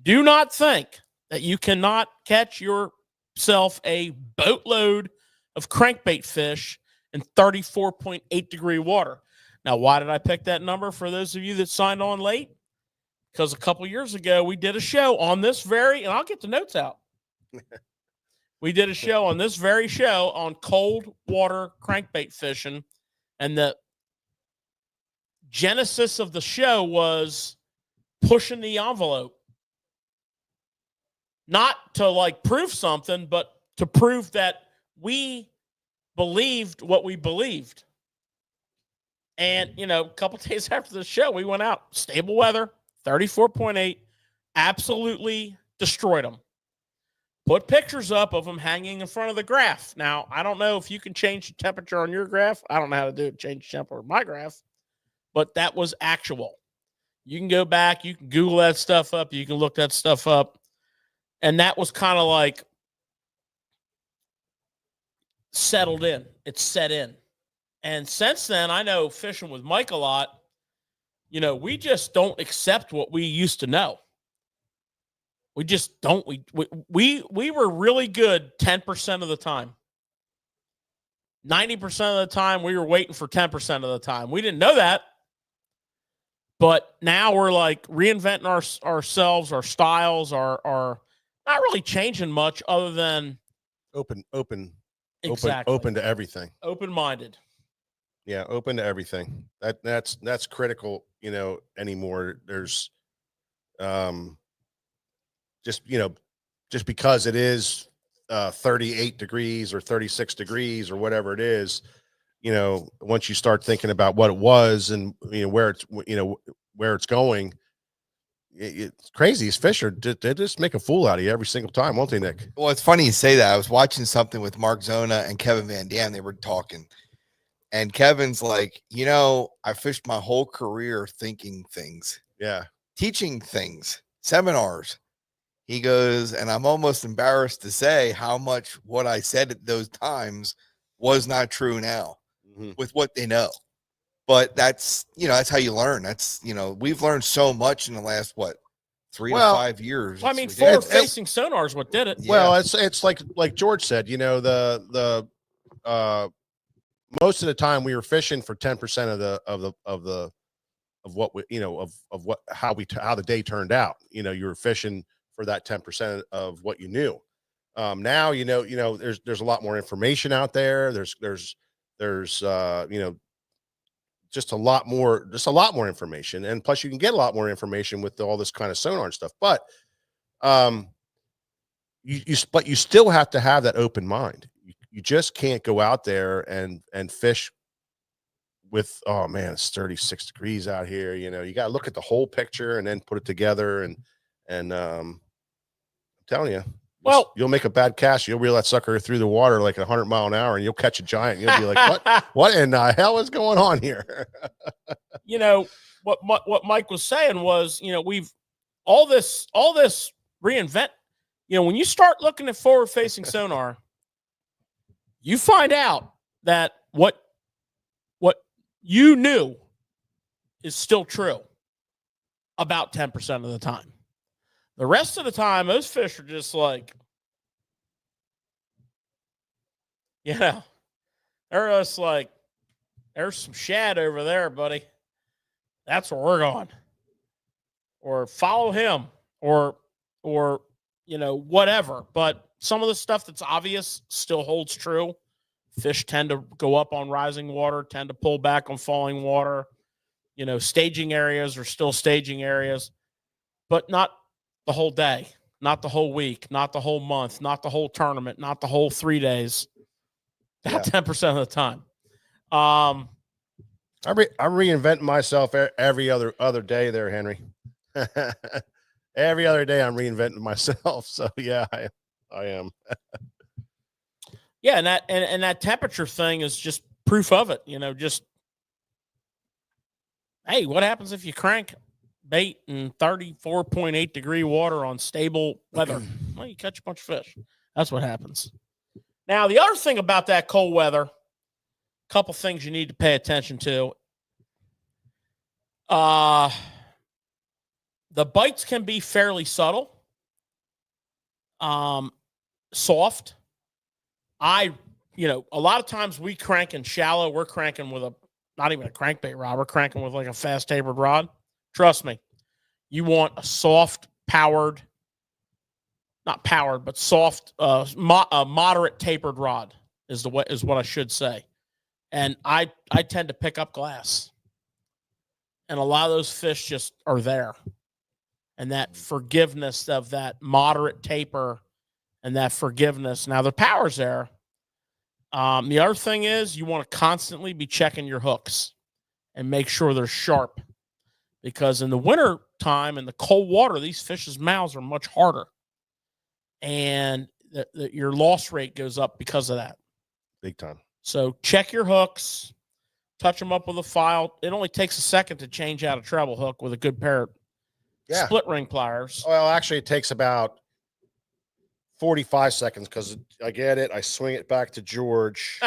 Do not think that you cannot catch yourself a boatload of crankbait fish in 34.8 degree water. Now, why did I pick that number for those of you that signed on late? Because a couple years ago, we did a show on this and I'll get the notes out. We did a show on this very show on cold water crankbait fishing. And the genesis of the show was pushing the envelope. Not to like prove something, but to prove that we believed what we believed. And, a couple days after the show, we went out, stable weather, 34.8, absolutely destroyed them. Put pictures up of them hanging in front of the graph. Now, I don't know if you can change the temperature on your graph. I don't know how to do it, change the temperature on my graph, but that was actual. You can go back, you can Google that stuff up, you can look that stuff up. And that was kind of like settled in. It's set in. And since then, I know fishing with Mike a lot, we just don't accept what we used to know. We just don't. We were really good 10% of the time. 90% of the time, we were waiting for 10% of the time. We didn't know that. But now we're like reinventing ourselves, our styles, our not really changing much other than open to everything. Open-minded. Yeah, open to everything. That's critical, anymore. There's just just because it is 38 degrees or 36 degrees or whatever it is, once you start thinking about what it was and where it's going, it's crazy. These fish they just make a fool out of you every single time, won't they, Nick? Well, it's funny you say that. I was watching something with Mark Zona and Kevin Van Dam. They were talking, and Kevin's like, I fished my whole career thinking things, teaching things, seminars. He goes, and I'm almost embarrassed to say how much what I said at those times was not true now with what they know. But that's how you learn. That's, we've learned so much in the last, 3 to 5 years. Well, I mean, forward-facing sonar is what did it. Well, it's like George said, the most of the time we were fishing for 10% of what we, how the day turned out. You were fishing for that 10% of what you knew. Now, there's a lot more information out there. There's just a lot more information. And plus you can get a lot more information with all this kind of sonar and stuff. But, you still have to have that open mind. You just can't go out there and fish with, oh man, it's 36 degrees out here. You got to look at the whole picture and then put it together. And I'm telling you, you'll make a bad cast. You'll reel that sucker through the water like 100 mile an hour and you'll catch a giant. You'll be like, what in the hell is going on here? What Mike was saying was, we've all this reinvent, when you start looking at forward facing sonar, you find out that what you knew is still true about 10% of the time. The rest of the time, those fish are just like, they're just like, there's some shad over there, buddy. That's where we're going. Or follow him or whatever. But some of the stuff that's obvious still holds true. Fish tend to go up on rising water, tend to pull back on falling water. Staging areas are still staging areas, but not the whole day, not the whole week, not the whole month, not the whole tournament, not the whole 3 days. About 10% of the time. I'm reinventing myself every other day there, Henry. Every other day I'm reinventing myself. So yeah, I am. Yeah, and that temperature thing is just proof of it. Just, hey, what happens if you crank bait in 34.8 degree water on stable weather? Well, you catch a bunch of fish. That's what happens. Now, the other thing about that cold weather, a couple things you need to pay attention to. The bites can be fairly subtle, soft. A lot of times we crank in shallow. We're cranking with not even a crankbait rod. We're cranking with like a fast tapered rod. Trust me, you want a soft powered, not powered, but soft, moderate tapered rod is what I should say. And I tend to pick up glass, and a lot of those fish just are there. And that forgiveness of that moderate taper and that forgiveness. Now the power's there. The other thing is you want to constantly be checking your hooks and make sure they're sharp, because in the winter time in the cold water, these fish's mouths are much harder, and your loss rate goes up because of that. Big time. So check your hooks, touch them up with a file. It only takes a second to change out a treble hook with a good pair of split ring pliers. Well, actually, it takes about 45 seconds because I get it. I swing it back to George,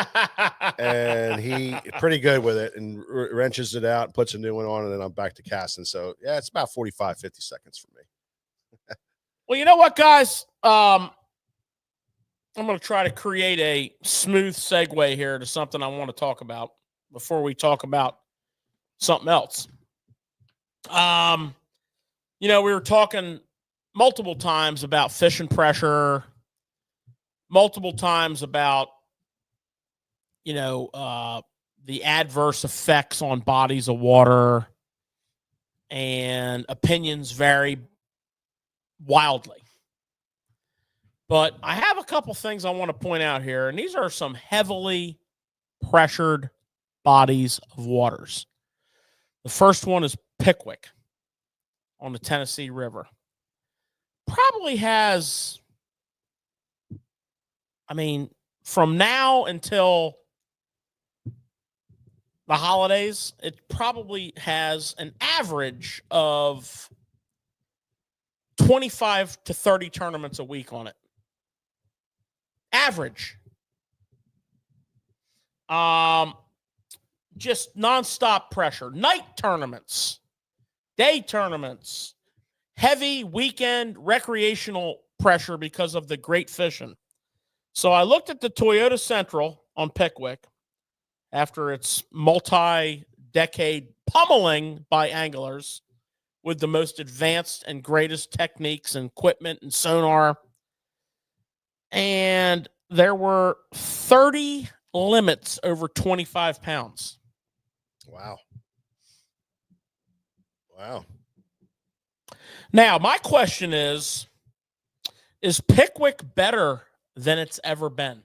and he pretty good with it and wrenches it out, puts a new one on, and then I'm back to casting. So, yeah, it's about 45, 50 seconds for me. Well, you know what, guys? I'm going to try to create a smooth segue here to something I want to talk about before we talk about something else. We were talking multiple times about fishing pressure, multiple times about, the adverse effects on bodies of water, and opinions vary wildly. But I have a couple things I want to point out here, and these are some heavily pressured bodies of waters. The first one is Pickwick on the Tennessee River. Probably has, from now until the holidays, it probably has an average of 25 to 30 tournaments a week on it. Average. Just nonstop pressure. Night tournaments, day tournaments, heavy weekend recreational pressure because of the great fishing. So I looked at the Toyota Central on Pickwick after its multi-decade pummeling by anglers with the most advanced and greatest techniques and equipment and sonar. And there were 30 limits over 25 pounds. Wow. Now, my question is Pickwick better than it's ever been?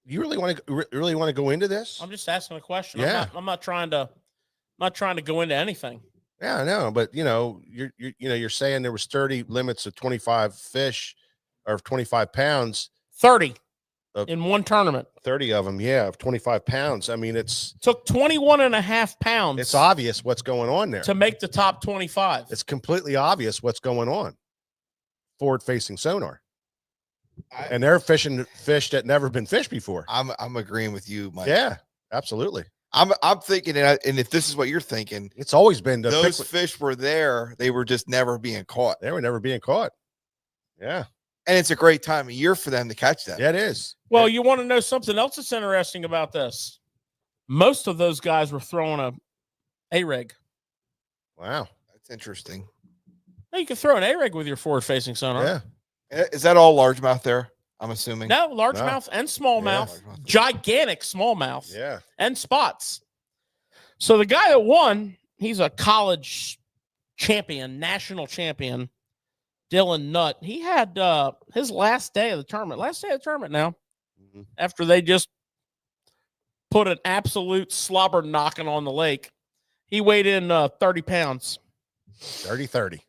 You really want to go into this? I'm just asking a question. Yeah. I'm not trying to go into anything. Yeah, I know, but you're saying there was 30 limits of 25 fish or 25 pounds. 30 in one tournament. 30 of them, yeah, of 25 pounds. I mean, took 21 and a half pounds. It's obvious what's going on there. To make the top 25. It's completely obvious what's going on. Forward-facing sonar. And they're fishing fish that never been fished before. I'm agreeing with you, Mike. Yeah, absolutely. I'm thinking, and if this is what you're thinking, it's always been those fish were there. They were just never being caught. They were never being caught. Yeah. And it's a great time of year for them to catch them. Yeah, it is. Well, you want to know something else that's interesting about this? Most of those guys were throwing a rig. Wow. That's interesting. Well, you can throw an A-rig with your forward-facing sonar. Yeah. Is that all largemouth there? I'm assuming. No, largemouth and smallmouth. Yeah. Gigantic smallmouth. Yeah. And spots. So the guy that won, he's a college champion, national champion, Dylan Nutt. He had his last day of the tournament now, after they just put an absolute slobber knocking on the lake. He weighed in 30 pounds. 30.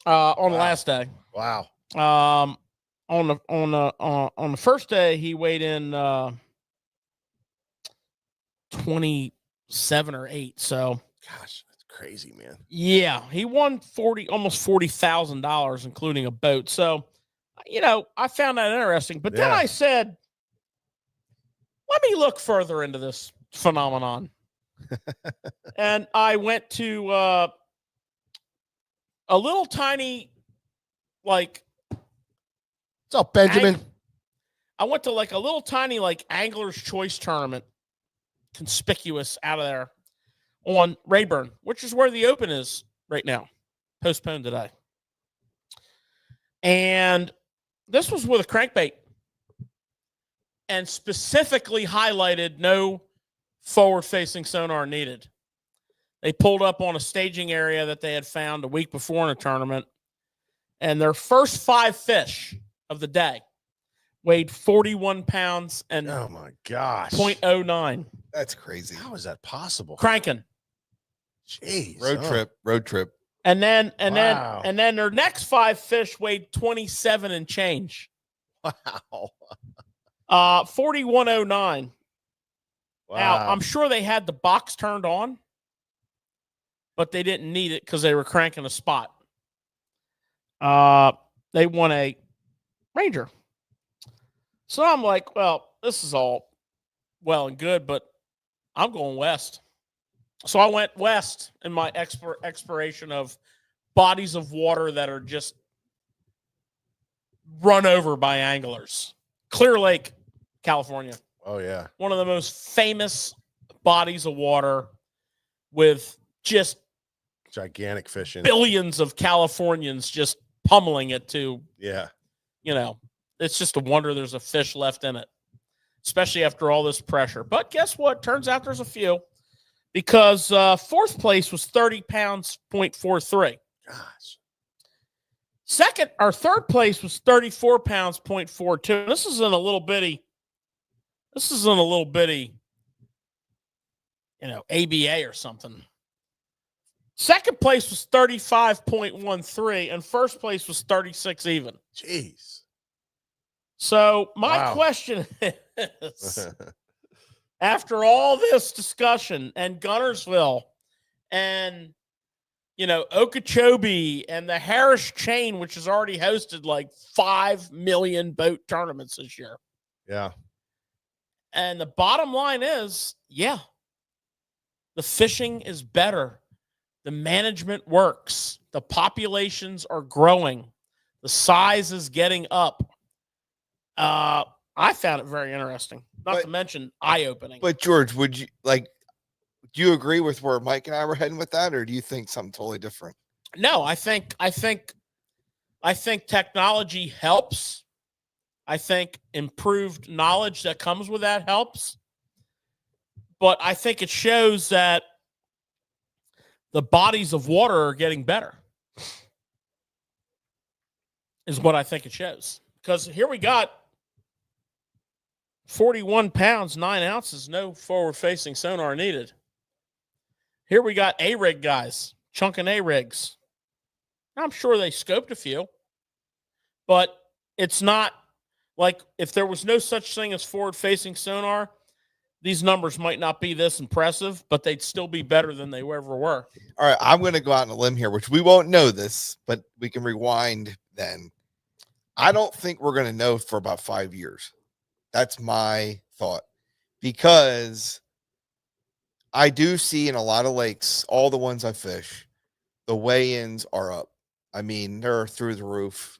On the last day. Wow. On the first day, he weighed in 27 or 8. So, gosh, that's crazy, man. Yeah, he won almost $40,000, including a boat. So, I found that interesting. But then I said, let me look further into this phenomenon. And I went to a little tiny, what's up, Benjamin? I went to a little tiny Angler's Choice tournament, conspicuous out of there on Rayburn, which is where the Open is right now, postponed today. And this was with a crankbait, and specifically highlighted no forward-facing sonar needed. They pulled up on a staging area that they had found a week before in a tournament, and their first 5 fish of the day weighed 41 pounds and oh my gosh, 0.09. That's crazy. How is that possible? Cranking. Jeez. Road trip. And then their next 5 fish weighed 27 and change. Wow. 4109. Wow. Now, I'm sure they had the box turned on, but they didn't need it because they were cranking a spot. They won a Ranger. So I'm like, well, this is all well and good, but I'm going west. So I went west in my exploration of bodies of water that are just run over by anglers. Clear Lake, California. Oh, yeah. One of the most famous bodies of water with just gigantic fishing. billions of Californians just pummeling it to, Yeah. It's just a wonder there's a fish left in it, especially after all this pressure. But guess what? Turns out there's a few, because fourth place was 30 pounds, 0.43. Gosh. Third place was 34 pounds, 0.42. This isn't a little bitty, ABA or something. Second place was 35.13, and first place was 36 even. Jeez. So my Wow. question is, after all this discussion and Gunnersville and, Okeechobee and the Harris chain, which has already hosted like 5 million boat tournaments this year. Yeah. And the bottom line is, the fishing is better. The management works. The populations are growing. The size is getting up. I found it very interesting, not to mention eye-opening. But George, would you do you agree with where Mike and I were heading with that, or do you think something totally different? No, I think technology helps. I think improved knowledge that comes with that helps. But I think it shows that the bodies of water are getting better, is what I think it shows. Because here we got 41 pounds, 9 ounces, no forward-facing sonar needed. Here we got A-rig guys, chunking A-rigs. I'm sure they scoped a few, but it's not like if there was no such thing as forward-facing sonar, these numbers might not be this impressive, but they'd still be better than they ever were. All right, I'm going to go out on a limb here, which we won't know this, but we can rewind then. I don't think we're going to know for about 5 years. That's my thought, because I do see in a lot of lakes, all the ones I fish, the weigh-ins are up. I mean, they're through the roof.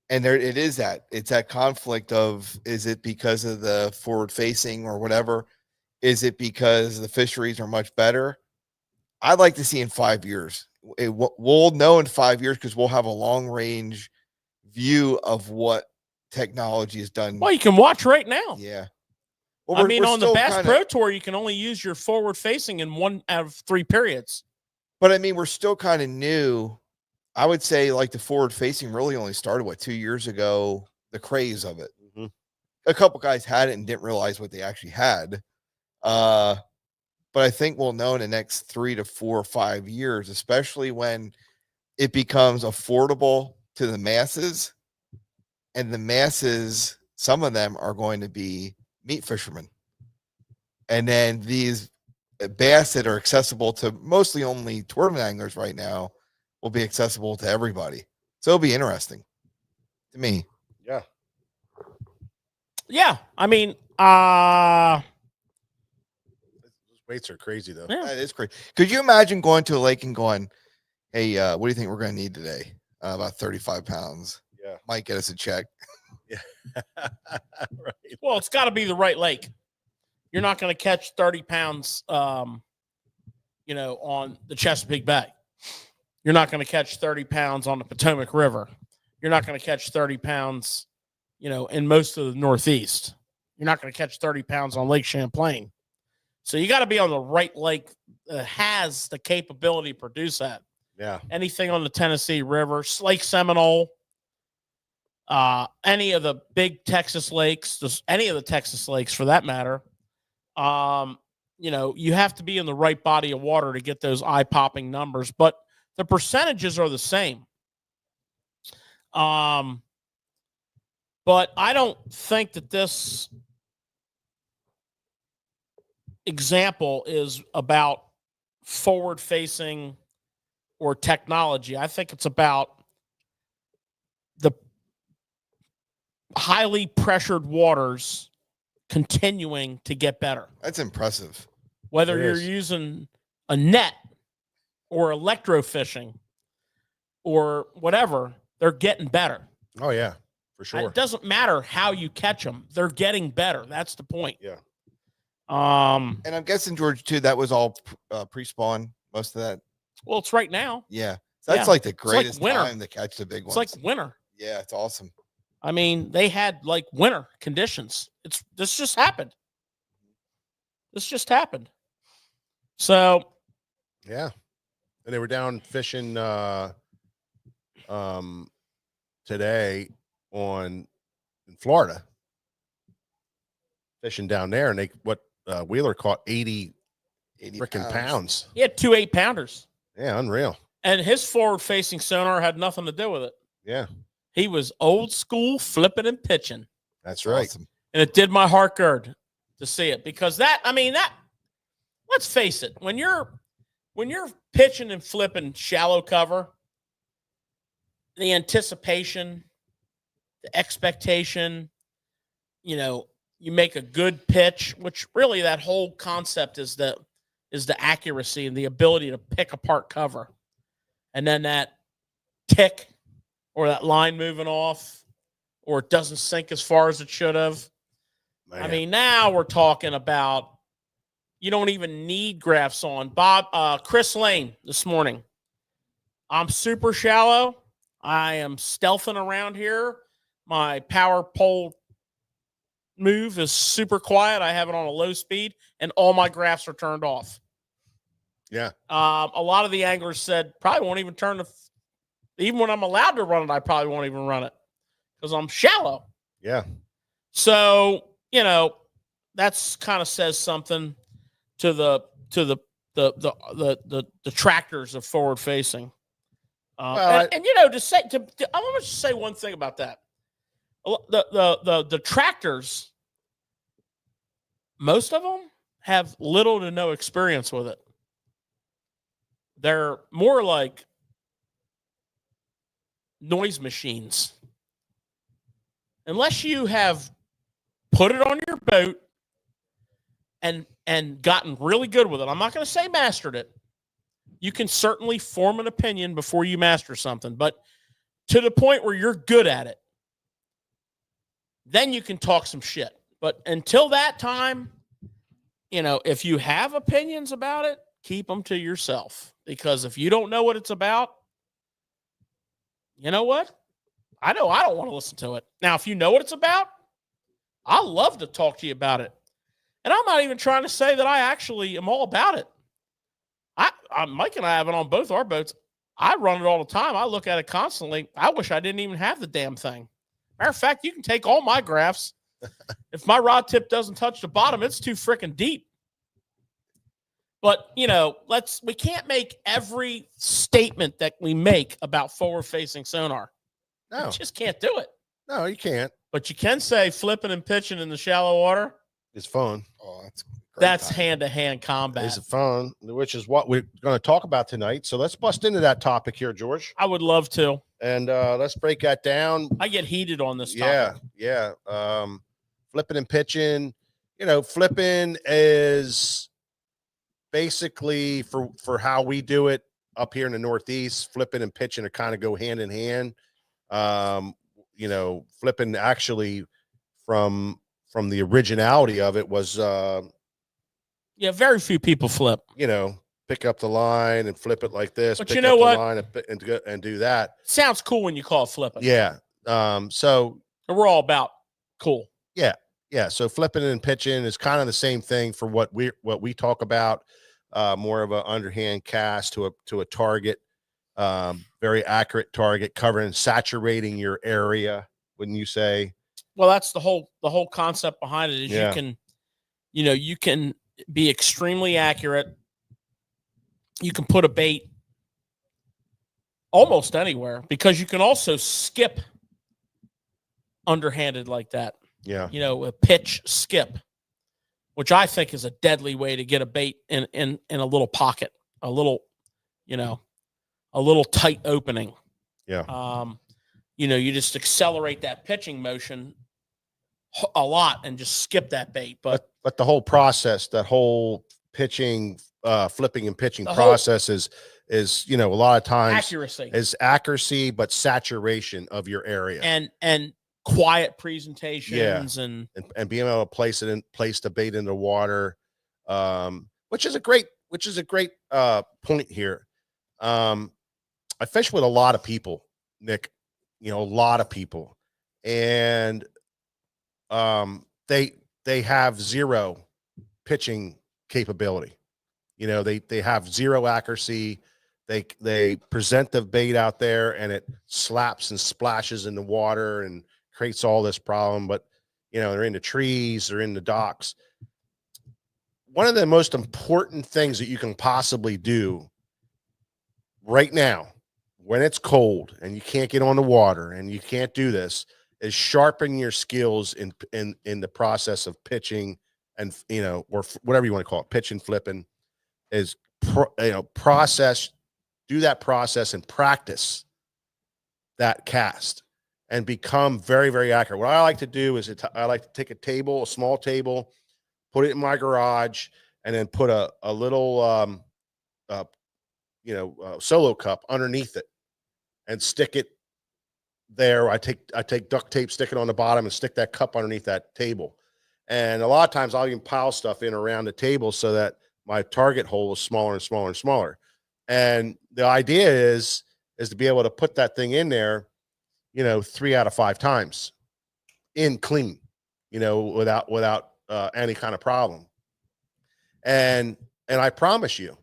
And it's that conflict of, is it because of the forward facing or whatever? Is it because the fisheries are much better? I'd like to see in 5 years. We'll know in 5 years, because we'll have a long range view of what technology has done. Well, you can watch right now. Yeah. Well, on the Bass Pro Tour, you can only use your forward facing in 1 out of 3 periods. But I mean, we're still kind of new. I would say like the forward facing really only started 2 years ago, the craze of it. Mm-hmm. A couple guys had it and didn't realize what they actually had. But I think we'll know in the next 3 to 4 or 5 years, especially when it becomes affordable to the masses, and the masses, some of them are going to be meat fishermen. And then these bass that are accessible to mostly only tournament anglers right now will be accessible to everybody. So it'll be interesting to me. Yeah. Yeah. I mean, those weights are crazy, though. Yeah. That is crazy. Could you imagine going to a lake and going, hey, what do you think we're going to need today? About 35 pounds. Yeah. Might get us a check. Yeah. Right. Well, it's got to be the right lake. You're not going to catch 30 pounds, on the Chesapeake Bay. You're not going to catch 30 pounds on the Potomac River. You're not going to catch 30 pounds, in most of the Northeast. You're not going to catch 30 pounds on Lake Champlain. So you got to be on the right lake that has the capability to produce that. Yeah. Anything on the Tennessee River, Lake Seminole, any of the big Texas lakes, just any of the Texas lakes for that matter. You have to be in the right body of water to get those eye-popping numbers, but the percentages are the same. But I don't think that this example is about forward-facing or technology. I think it's about the highly pressured waters continuing to get better. That's impressive. Whether you're using a net or electrofishing or whatever, they're getting better. Oh, yeah, for sure. It doesn't matter how you catch them. They're getting better. That's the point. Yeah. And I'm guessing, George, too, that was all pre-spawn, most of that. Well, it's right now. Yeah. That's Yeah. like the like greatest winter. time to catch the big It's ones. like winter. Yeah, it's awesome. I mean, they had like winter conditions. This just happened. This just happened. So Yeah. And they were down fishing today in Florida. Fishing down there, and Wheeler caught 80 freaking pounds. he had 2 8-pounders. Yeah, unreal. And his forward-facing sonar had nothing to do with it. Yeah, He was old school flipping and pitching. that's right. Awesome. And it did my heart good to see it because let's face it, when you're pitching and flipping shallow cover, the anticipation, the expectation, you make a good pitch, which really that whole concept is the accuracy and the ability to pick apart cover. And then that tick or that line moving off or it doesn't sink as far as it should have. Man. I mean, now we're talking about you don't even need graphs on. Chris Lane this morning. I'm super shallow. I am stealthing around here. My power pole move is super quiet. I have it on a low speed, and all my graphs are turned off. Yeah. A lot of the anglers said probably won't even even when I'm allowed to run it, I probably won't even run it because I'm shallow. Yeah. So, that's kind of says something to the detractors of forward facing. I want to just say one thing about that. The detractors, most of them have little to no experience with it. They're more like noise machines. Unless you have put it on your boat and gotten really good with it. I'm not going to say mastered it. You can certainly form an opinion before you master something, but to the point where you're good at it, then you can talk some shit. But until that time, if you have opinions about it, keep them to yourself. Because if you don't know what it's about, you know what? I know I don't want to listen to it. Now, if you know what it's about, I'd love to talk to you about it. And I'm not even trying to say that I actually am all about it. Mike and I have it on both our boats. I run it all the time. I look at it constantly. I wish I didn't even have the damn thing. Matter of fact, you can take all my graphs. If my rod tip doesn't touch the bottom, it's too freaking deep. But, we can't make every statement that we make about forward-facing sonar. No. You just can't do it. No, you can't. But you can say flipping and pitching in the shallow water. It's fun. Oh, That's hand-to-hand combat. It's fun, which is what we're going to talk about tonight. So let's bust into that topic here, George. I would love to. And let's break that down. I get heated on this topic. Yeah. Flipping and pitching. Flipping is basically for how we do it up here in the Northeast. Flipping and pitching are kind of go hand in hand. Flipping actually from the originality of it was very few people flip. Pick up the line and flip it like this. But pick you know up what? the line and do that. Sounds cool when you call it flipping. Yeah. So we're all about cool. Yeah. So flipping and pitching is kind of the same thing for what we talk about. More of an underhand cast to a target, very accurate target, covering, saturating your area. Wouldn't you say? Well, that's the whole concept behind it is you can be extremely accurate. You can put a bait almost anywhere because you can also skip underhanded like that. Yeah. A pitch skip, which I think is a deadly way to get a bait in a little pocket, a little tight opening. Yeah. You just accelerate that pitching motion a lot and just skip that bait. But the whole process, that whole pitching, flipping and pitching process is a lot of times accuracy, but saturation of your area and quiet presentations and being able to place the bait in the water, which is a great point here. I fish with a lot of people, Nick, a lot of people, and they have zero pitching capability. They have zero accuracy. They present the bait out there and it slaps and splashes in the water and creates all this problem. But they're in the trees, they're in the docks. One of the most important things that you can possibly do right now, when it's cold and you can't get on the water and you can't do this, is sharpen your skills in the process of pitching and or whatever you want to call it, pitching, flipping, is process. Do that process and practice that cast and become very, very accurate. What I like to do is I like to take a small table, put it in my garage, and then put a little solo cup underneath it and stick it there. I take duct tape, stick it on the bottom, and stick that cup underneath that table. And a lot of times I'll even pile stuff in around the table so that my target hole is smaller and smaller and smaller. And the idea is to be able to put that thing in there, 3 out of 5 times in clean, without any kind of problem. And I promise you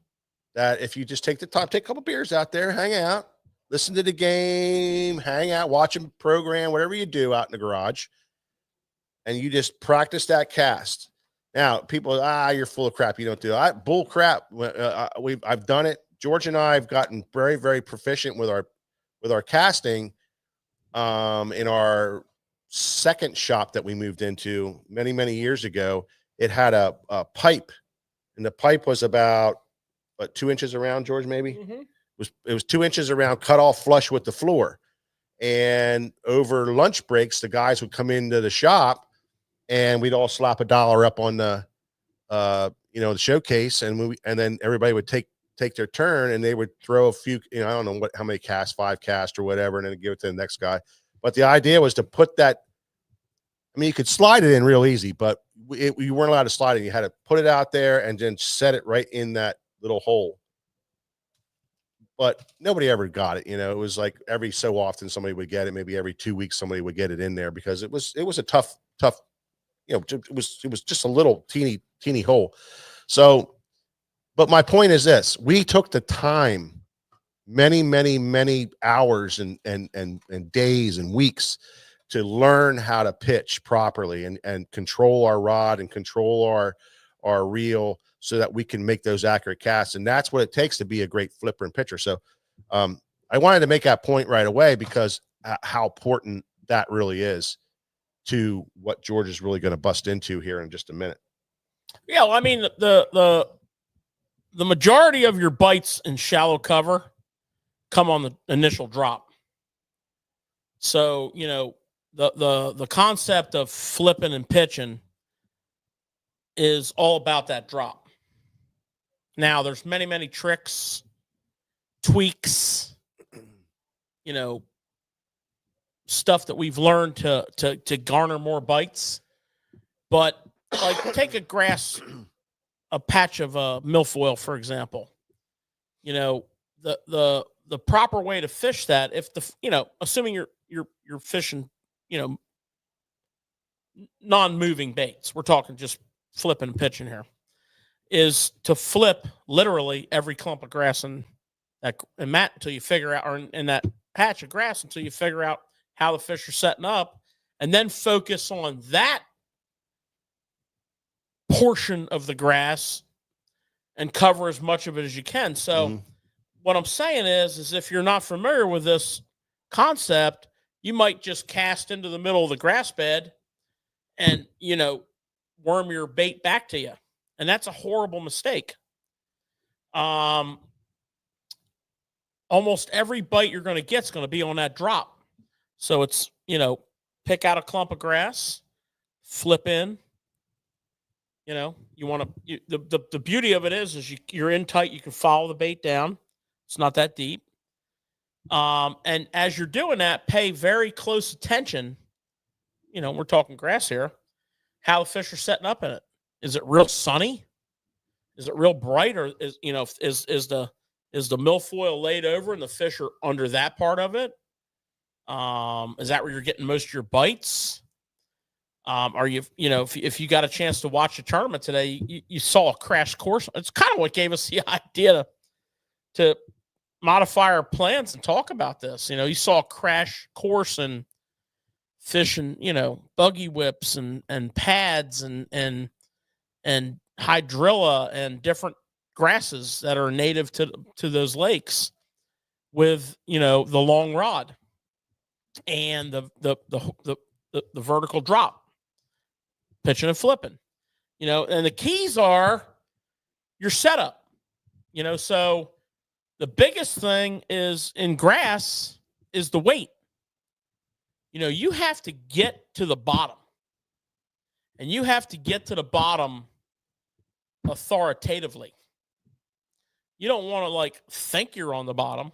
that if you just take the time, take a couple beers out there, hang out, listen to the game, hang out, watch a program, whatever you do out in the garage, and you just practice that cast. Now, people, you're full of crap. You don't do it. Bull crap. I've done it. George and I have gotten very, very proficient with our casting in our second shop that we moved into many, many years ago. It had a pipe, and the pipe was about 2 inches around, George, maybe. Mm-hmm. It was 2 inches around, cut off flush with the floor. And over lunch breaks, the guys would come into the shop and we'd all slap $1 up on the the showcase, and then everybody would take their turn, and they would throw a few, I don't know how many casts, 5 casts or whatever, and then give it to the next guy. But the idea was to put that, you could slide it in real easy, but you weren't allowed to slide it. You had to put it out there and then set it right in that little hole. But nobody ever got it. It was like every so often somebody would get it. Maybe every 2 weeks somebody would get it in there, because it was a tough, it was just a little teeny hole. So, but my point is this: we took the time, many hours and days and weeks, to learn how to pitch properly and control our rod and control our reel, so that we can make those accurate casts. And that's what it takes to be a great flipper and pitcher. So I wanted to make that point right away, because how important that really is to what George is really going to bust into here in just a minute. Yeah, well, the majority of your bites in shallow cover come on the initial drop. So, the concept of flipping and pitching is all about that drop. Now, there's many tricks, tweaks, stuff that we've learned to garner more bites. But like, take a patch of milfoil, for example. The proper way to fish that, if assuming you're fishing, non-moving baits, we're talking just flipping and pitching here, is to flip literally every clump of grass in mat until you figure out, or in that patch of grass until you figure out how the fish are setting up, and then focus on that portion of the grass and cover as much of it as you can. So what I'm saying is if you're not familiar with this concept, you might just cast into the middle of the grass bed and, worm your bait back to you. And that's a horrible mistake. Almost every bite you're going to get is going to be on that drop. So it's, pick out a clump of grass, flip in. You want to, the beauty of it is you're in tight. You can follow the bait down. It's not that deep. And as you're doing that, pay very close attention. We're talking grass here, how the fish are setting up in it. Is it real sunny? Is it real bright? Or is the Is the milfoil laid over and the fish are under that part of it? Is that where you're getting most of your bites? Are you, if you got a chance to watch the tournament today, you saw a crash course. It's kind of what gave us the idea to modify our plans and talk about this. You saw a crash course and fishing, buggy whips and pads and hydrilla and different grasses that are native to those lakes with, the long rod and the vertical drop, pitching and flipping, and the keys are your setup, so the biggest thing is in grass is the weight. You have to get to the bottom, and you have to get to the bottom authoritatively. You don't want to think you're on the bottom.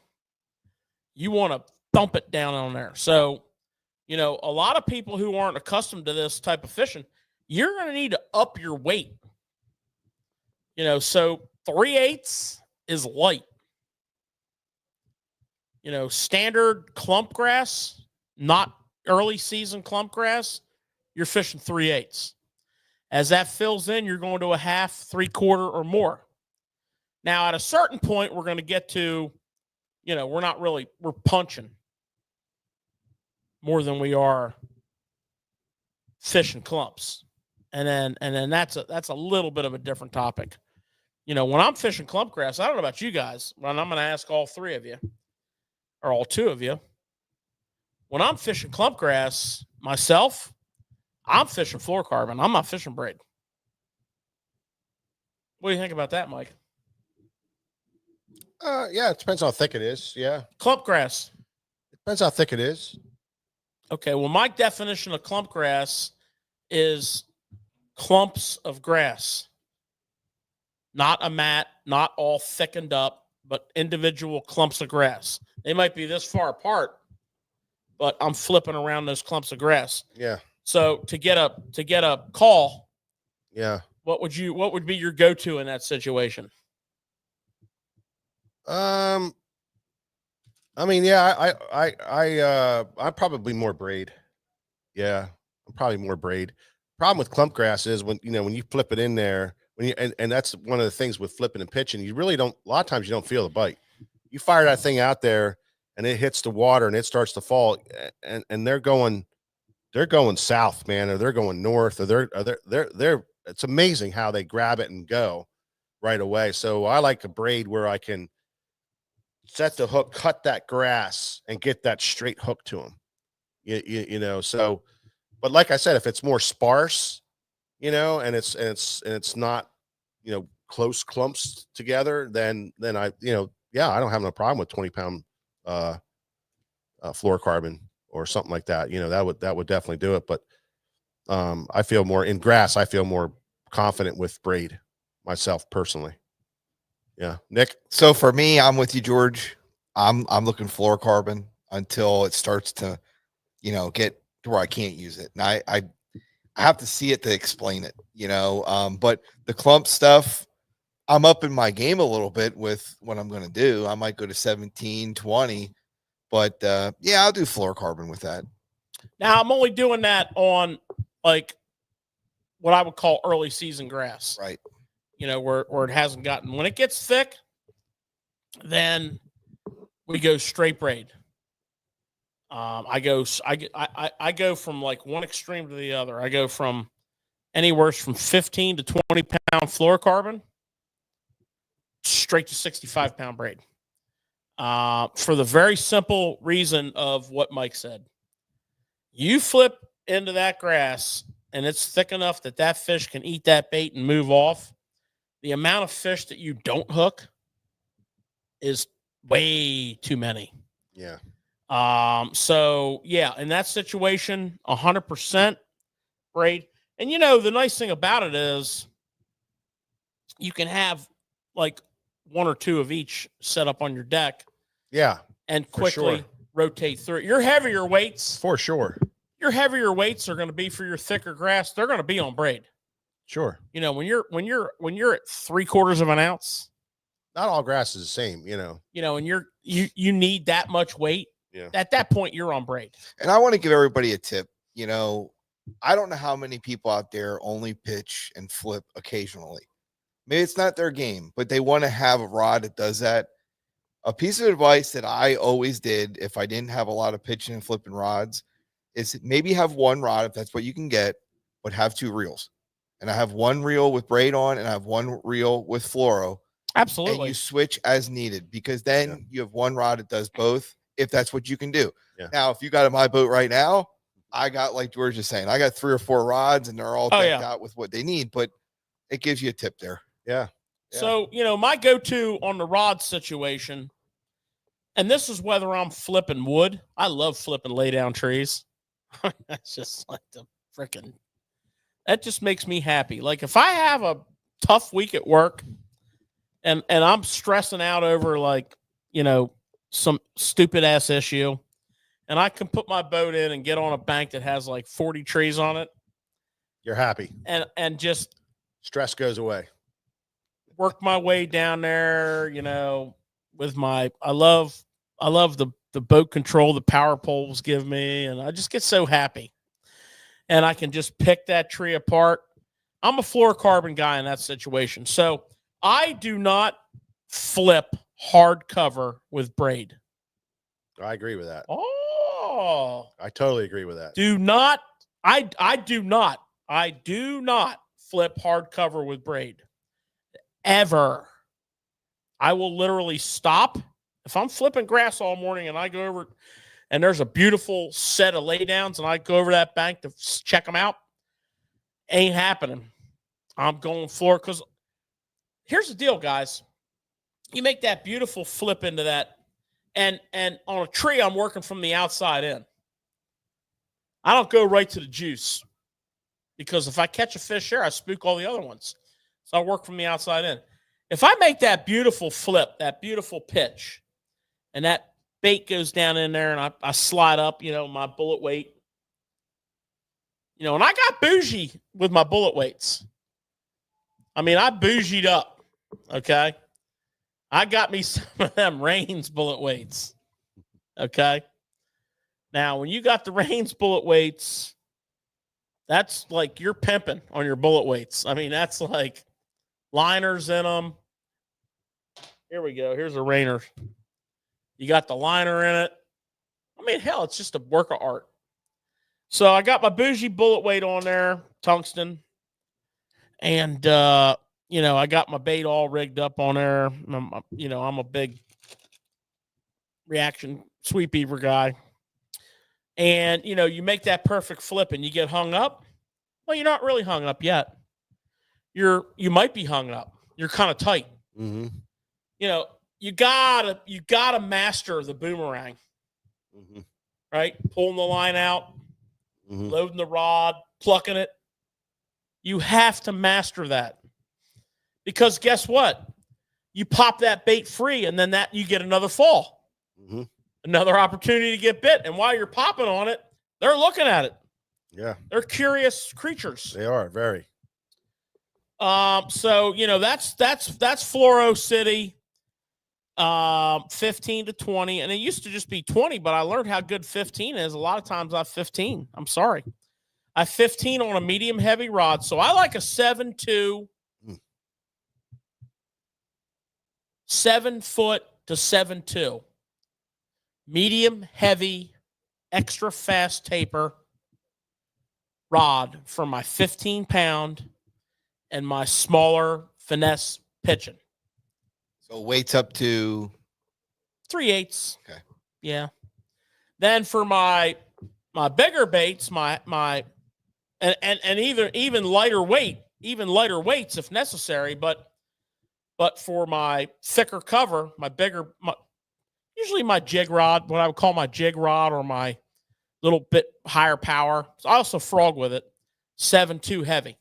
You want to thump it down on there. So, a lot of people who aren't accustomed to this type of fishing, you're going to need to up your weight. So 3/8 is light. Standard clump grass, not early season clump grass, you're fishing 3/8. As that fills in, you're going to a half, 3/4, or more. Now, at a certain point, we're going to get to, we're punching more than we are fishing clumps. And then that's a little bit of a different topic. When I'm fishing clump grass, I don't know about you guys, but I'm going to ask all three of you or all two of you. When I'm fishing clump grass myself, I'm fishing fluorocarbon. I'm not fishing braid. What do you think about that, Mike? Yeah, it depends how thick it is. Yeah. Clump grass. It depends how thick it is. Okay, well, my definition of clump grass is clumps of grass. Not a mat, not all thickened up, but individual clumps of grass. They might be this far apart, but I'm flipping around those clumps of grass. Yeah. So to get a call, yeah, what would be your go-to in that situation? I mean, yeah, I'm probably more braid. Yeah, I'm probably more braid. Problem with clump grass is when you flip it in there, and that's one of the things with flipping and pitching, you really don't, a lot of times you don't feel the bite. You fire that thing out there and it hits the water and it starts to fall, and they're going south, man, or they're going north, or they're it's amazing how they grab it and go right away. So I like a braid where I can set the hook, cut that grass, and get that straight hook to them. So, but like I said, if it's more sparse, and it's not, close clumps together, then I, yeah, I don't have no problem with 20-pound fluorocarbon or something like that. That would definitely do it. But I feel more in grass. I feel more confident with braid myself personally. Yeah, Nick. So for me, I'm with you, George. I'm looking fluorocarbon until it starts to, get to where I can't use it. And I have to see it to explain it, but the clump stuff, I'm up in my game a little bit with what I'm going to do. I might go to 17, 20, but yeah, I'll do fluorocarbon with that. Now I'm only doing that on what I would call early season grass, right? Where it hasn't gotten, when it gets thick, then we go straight braid. I go from one extreme to the other. I go from anywhere from 15 to 20-pound fluorocarbon straight to 65-pound braid. For the very simple reason of what Mike said. You flip into that grass and it's thick enough that fish can eat that bait and move off. The amount of fish that you don't hook is way too many. Yeah. So yeah, in that situation, 100% braid. And the nice thing about it is you can have one or two of each set up on your deck. Yeah. And quickly rotate through it. Your heavier weights, for sure. Your heavier weights are going to be for your thicker grass. They're going to be on braid. Sure. When you're at 3/4 of an ounce, Not all grass is the same, And you need that much weight. Yeah. At that point, you're on braid. And I want to give everybody a tip. I don't know how many people out there only pitch and flip occasionally. Maybe it's not their game, but they want to have a rod that does that. A piece of advice that I always did if I didn't have a lot of pitching and flipping rods is maybe have one rod if that's what you can get, but have two reels. And I have one reel with braid on and I have one reel with fluoro. Absolutely. And you switch as needed, because then you have one rod that does both if that's what you can do. Yeah. Now, if you got in my boat right now, I got, like George is saying, I got 3 or 4 rods and they're all decked out with what they need, but it gives you a tip there. Yeah. So, my go-to on the rod situation, and this is whether I'm flipping wood. I love flipping lay down trees. That's just like that just makes me happy. Like if I have a tough week at work and I'm stressing out over some stupid ass issue, and I can put my boat in and get on a bank that has like 40 trees on it. You're happy. And just stress goes away. Work my way down there, with I love the boat control the power poles give me, and I just get so happy. And I can just pick that tree apart. I'm a fluorocarbon guy in that situation. So I do not flip hardcover with braid. I agree with that. Oh, I totally agree with that. I do not flip hardcover with braid. Ever. I will literally stop. If I'm flipping grass all morning and I go over and there's a beautiful set of laydowns and I go over that bank to check them out, ain't happening. I'm going floor, because here's the deal, guys. You make that beautiful flip into that, and on a tree, I'm working from the outside in. I don't go right to the juice, because if I catch a fish there, I spook all the other ones. So I work from the outside in. If I make that beautiful flip, that beautiful pitch, and that bait goes down in there and I slide up, my bullet weight, and I got bougie with my bullet weights. I mean, I bougied up, okay? I got me some of them Rains bullet weights, okay? Now, when you got the Rains bullet weights, that's like you're pimping on your bullet weights. I mean, that's like liners in them. Here we go. Here's a Rainer. You got the liner in it. I mean, hell, it's just a work of art. So I got my bougie bullet weight on there, tungsten. And, I got my bait all rigged up on there. I'm a big reaction sweet beaver guy. And, you make that perfect flip and you get hung up. Well, you're not really hung up yet. You might be hung up. You're kind of tight. Mm-hmm. You gotta master the boomerang, right? Pulling the line out, loading the rod, plucking it. You have to master that, because guess what? You pop that bait free, and then you get another fall, another opportunity to get bit. And while you're popping on it, they're looking at it. Yeah, they're curious creatures. They are very. So that's Fluoro City. 15 to 20, and it used to just be 20, but I learned how good 15 is. A lot of times I have 15. I'm sorry. I have 15 on a medium heavy rod. So I like a 7.2, 7 foot to 7.2, medium heavy, extra fast taper rod for my 15-pound and my smaller finesse pitching. So weights up to 3/8. Okay. Yeah. Then for my bigger baits, and even lighter weights if necessary, but for my thicker cover, usually my jig rod, what I would call my jig rod, or my little bit higher power. So I also frog with it, 7.2 heavy.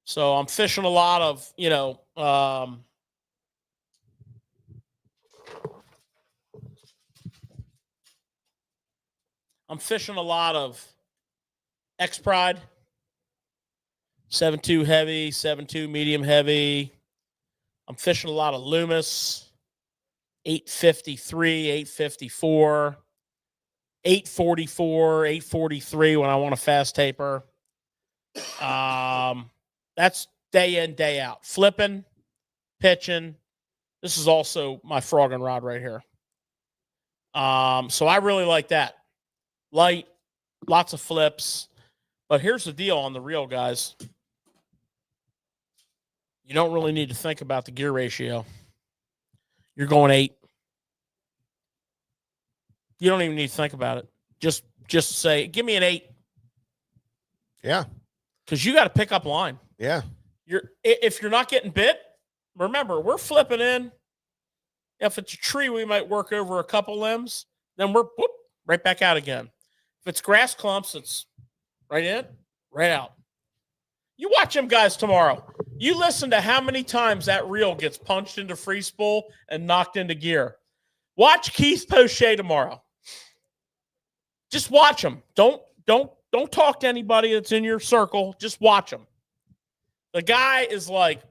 So I'm fishing a lot of, I'm fishing a lot of X Pride, 7.2 heavy, 7.2 medium heavy. I'm fishing a lot of Loomis, 853, 854, 844, 843 when I want a fast taper. That's day in, day out. Flipping, pitching. This is also my frogging rod right here. So I really like that. Light, lots of flips. But here's the deal on the reel, guys. You don't really need to think about the gear ratio. You're going 8. You don't even need to think about it. Just say, give me an 8. Yeah. Because you got to pick up line. Yeah. If you're not getting bit, remember, we're flipping in. If it's a tree, we might work over a couple limbs. Then we're right back out again. If it's grass clumps, it's right in, right out. You watch them guys tomorrow. You listen to how many times that reel gets punched into free spool and knocked into gear. Watch Keith Poche tomorrow. Just watch him. Don't talk to anybody that's in your circle. Just watch him. The guy is like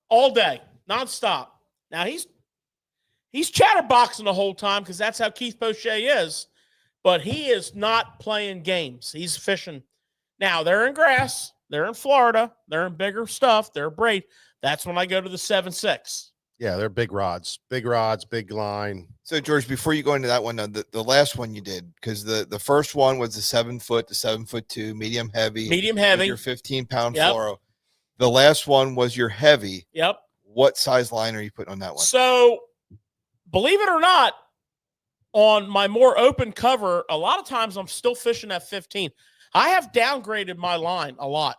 all day, nonstop. Now he's chatterboxing the whole time because that's how Keith Poche is. But he is not playing games. He's fishing. Now, they're in grass. They're in Florida. They're in bigger stuff. They're braid. That's when I go to the 7.6. Yeah, they're big rods, big line. So, George, before you go into that one, the last one you did, because the first one was the 7 foot to 7'2", medium heavy. Medium heavy. Your 15-pound Yep. fluoro. The last one was your heavy. Yep. What size line are you putting on that one? So, believe it or not, on my more open cover, a lot of times I'm still fishing at 15. I have downgraded my line a lot.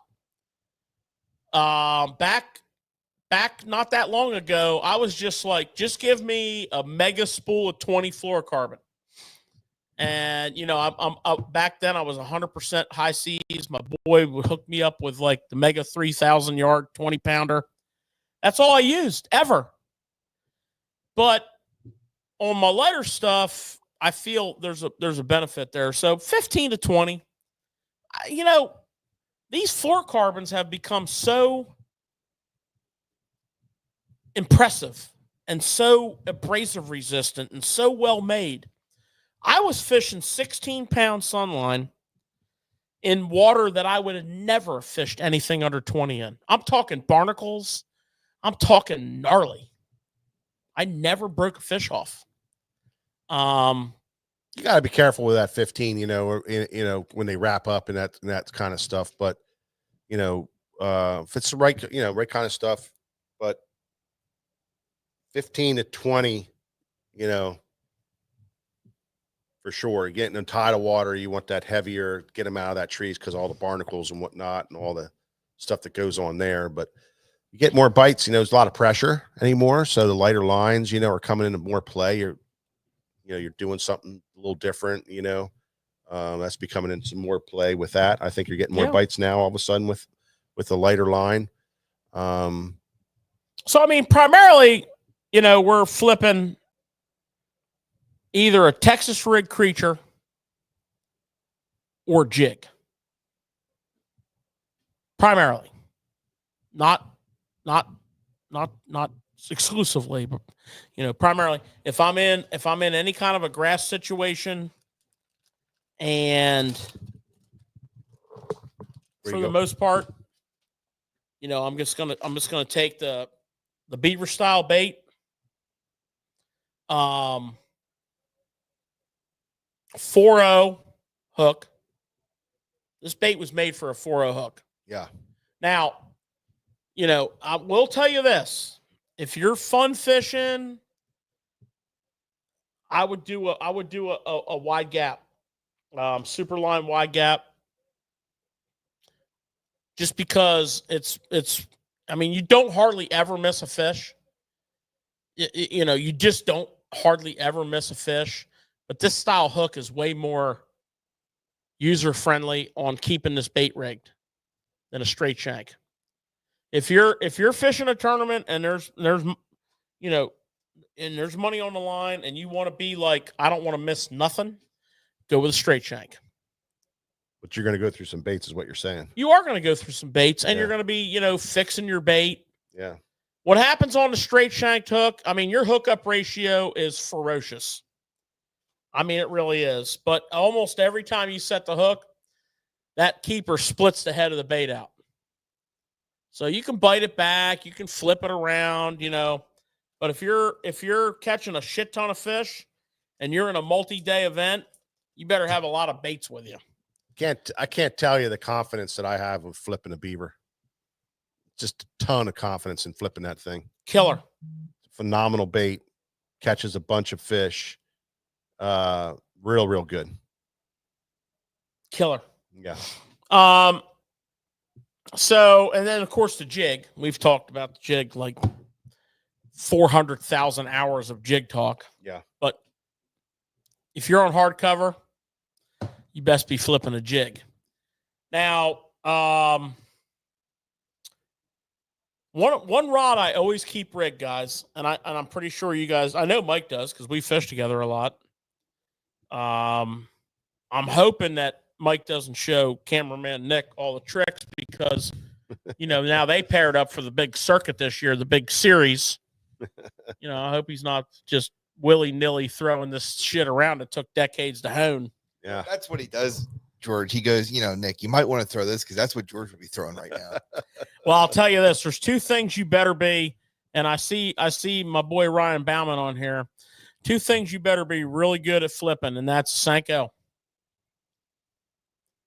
Back not that long ago, I was just like, just give me a mega spool of 20 fluorocarbon. And, I'm back then I was 100% high seas. My boy would hook me up with like the mega 3,000 yard 20 pounder. That's all I used ever. But on my lighter stuff, I feel there's a benefit there. So 15 to 20. These fluorocarbons have become so impressive and so abrasive resistant and so well made. I was fishing 16-pound sunline in water that I would have never fished anything under 20 in. I'm talking barnacles. I'm talking gnarly. I never broke a fish off. You got to be careful with that 15, or, when they wrap up and that kind of stuff. But, if it's the right, right kind of stuff, but 15 to 20, for sure. Getting in tidal water, you want that heavier, get them out of that trees because all the barnacles and whatnot and all the stuff that goes on there. But you get more bites, there's a lot of pressure anymore. So the lighter lines, are coming into more play. You're doing something a little different, that's becoming into some more play with that. I think you're getting more bites now all of a sudden with the lighter line. So, primarily, we're flipping either a Texas rig creature or jig. Primarily. Not exclusively, but primarily if I'm in any kind of a grass situation, and for the most part, I'm just gonna take the beaver style bait, 4.0 hook. This bait was made for a 4.0 hook. Yeah. Now, I will tell you this: if you're fun fishing, I would do a wide gap, super line wide gap, just because it's. You don't hardly ever miss a fish. You just don't hardly ever miss a fish. But this style hook is way more user friendly on keeping this bait rigged than a straight shank. If you're fishing a tournament and there's money on the line and you want to be like, I don't want to miss nothing, go with a straight shank. But you're going to go through some baits is what you're saying. You are going to go through some baits, and Yeah. you're going to be, fixing your bait. Yeah. What happens on the straight shanked hook? I mean, your hookup ratio is ferocious. I mean, it really is. But almost every time you set the hook, that keeper splits the head of the bait out. So you can bite it back, you can flip it around, But if you're catching a shit ton of fish and you're in a multi-day event, you better have a lot of baits with you. I can't tell you the confidence that I have with flipping a beaver. Just a ton of confidence in flipping that thing. Killer. Phenomenal bait. Catches a bunch of fish. Real good. Killer. Yeah. So, and then of course the jig. We've talked about the jig like 400,000 hours of jig talk. Yeah. But if you're on hardcover, you best be flipping a jig. Now, one rod I always keep rigged, guys, and I'm pretty sure you guys, I know Mike does because we fish together a lot. I'm hoping that Mike doesn't show cameraman Nick all the tricks because, now they paired up for the big circuit this year, the big series. I hope he's not just willy-nilly throwing this shit around that took decades to hone. Yeah. That's what he does, George. He goes, Nick, you might want to throw this because that's what George would be throwing right now. Well, I'll tell you this. There's two things you better be, and I see my boy Ryan Bauman on here. Two things you better be really good at flipping, and that's a Senko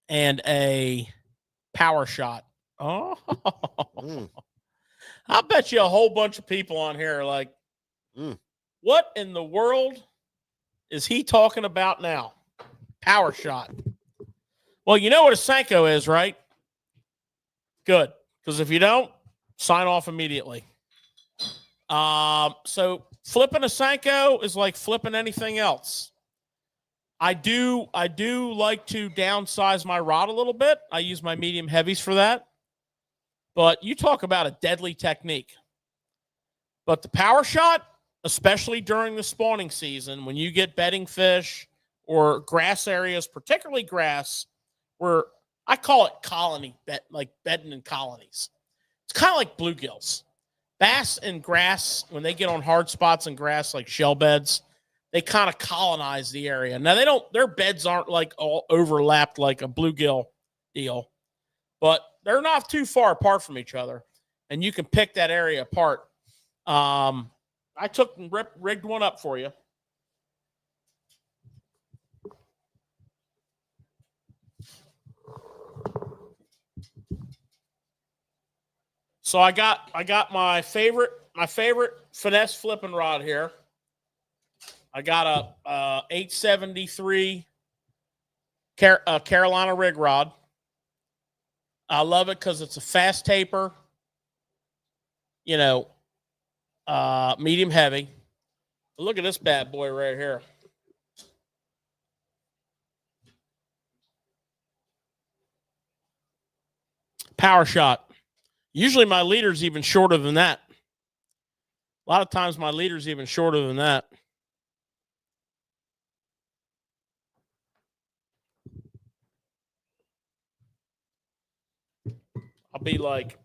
and a power shot. Oh, I bet you a whole bunch of people on here are like, what in the world is he talking about now? Power shot. Well, you know what a Senko is, right? Good. Because if you don't, sign off immediately. So flipping a Senko is like flipping anything else. I do like to downsize my rod a little bit. I use my medium heavies for that. But you talk about a deadly technique. But the power shot, especially during the spawning season, when you get bedding fish or grass areas, particularly grass, where I call it colony, like bedding in colonies. It's kind of like bluegills. Bass and grass, when they get on hard spots in grass like shell beds, they kind of colonize the area. Now their beds aren't like all overlapped like a bluegill deal, but they're not too far apart from each other, and you can pick that area apart. I took and rigged one up for you. So I got my favorite finesse flipping rod here. I got a 873 Carolina rig rod. I love it because it's a fast taper, medium heavy. Look at this bad boy right here. Power shot. Usually my leader's even shorter than that. A lot of times my leader's even shorter than that. I'll be like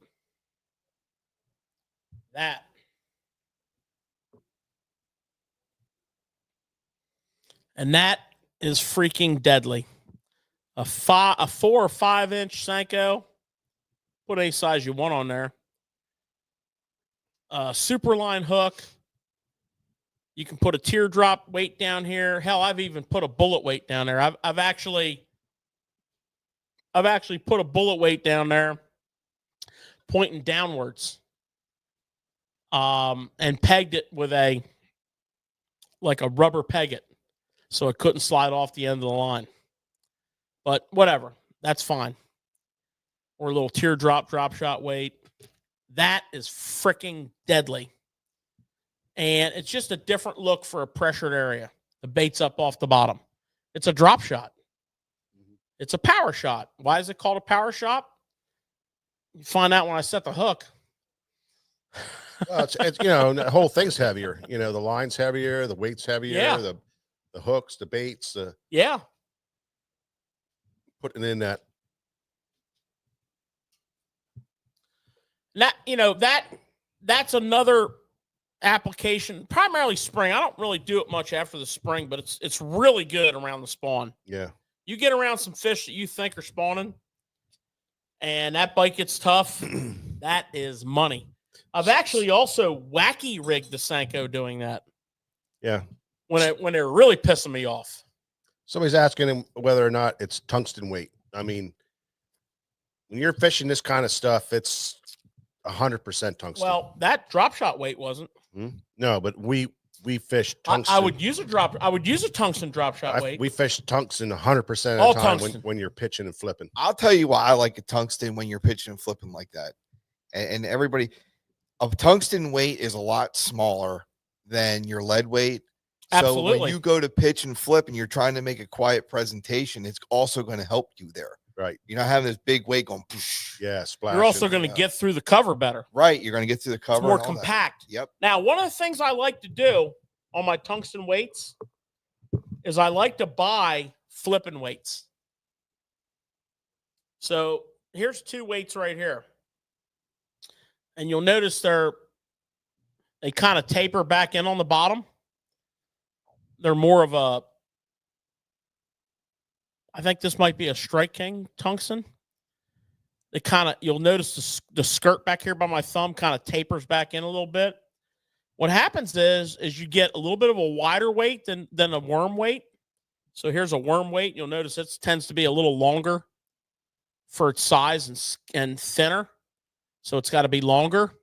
that. And that is freaking deadly. A 4 or 5 inch Senko. Put any size you want on there. Super line hook. You can put a teardrop weight down here. Hell, I've even put a bullet weight down there. I've actually put a bullet weight down there, pointing downwards, and pegged it with a rubber pegget, so it couldn't slide off the end of the line. But whatever, that's fine. Or a little teardrop drop shot weight. That is freaking deadly. And it's just a different look for a pressured area. The bait's up off the bottom. It's a drop shot. It's a power shot. Why is it called a power shot? You find out when I set the hook. Well, it's the whole thing's heavier. The line's heavier, the weight's heavier, Yeah. the hooks, the baits. Yeah. putting in that. That's another application, primarily spring. I don't really do it much after the spring, but it's really good around the spawn. Yeah. You get around some fish that you think are spawning, and that bite gets tough. That is money. I've actually also wacky rigged the Senko doing that. Yeah. When they're really pissing me off. Somebody's asking him whether or not it's tungsten weight. I mean, when you're fishing this kind of stuff, it's 100% tungsten. Well, that drop shot weight wasn't. No, but we fish tungsten. I would use a tungsten drop shot weight. We fish tungsten 100% All of the time tungsten. when you're pitching and flipping. I'll tell you why I like a tungsten when you're pitching and flipping like that. And everybody, a tungsten weight is a lot smaller than your lead weight. Absolutely. So when you go to pitch and flip and you're trying to make a quiet presentation, it's also going to help you there. Right. You're not having this big weight going. Yeah, splash. You're also going to get through the cover better. Right. You're going to get through the cover. It's more compact. Yep. Now, one of the things I like to do on my tungsten weights is I like to buy flipping weights. So here's 2 weights right here. And you'll notice they kind of taper back in on the bottom. They're more of I think this might be a Strike King tungsten. You'll notice the skirt back here by my thumb kind of tapers back in a little bit. What happens is you get a little bit of a wider weight than a worm weight. So here's a worm weight. You'll notice it tends to be a little longer for its size and thinner. So it's got to be longer.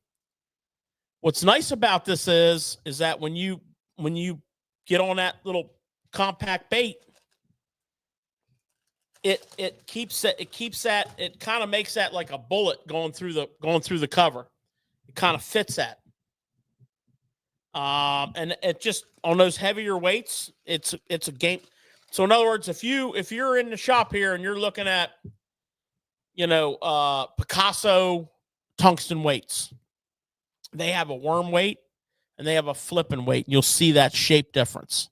What's nice about this is that when you get on that little compact bait, it kind of makes that like a bullet going through the cover. It kind of fits that. And it just on those heavier weights, it's a game. So in other words, if you're in the shop here and you're looking at, Picasso tungsten weights, they have a worm weight and they have a flipping weight. You'll see that shape difference.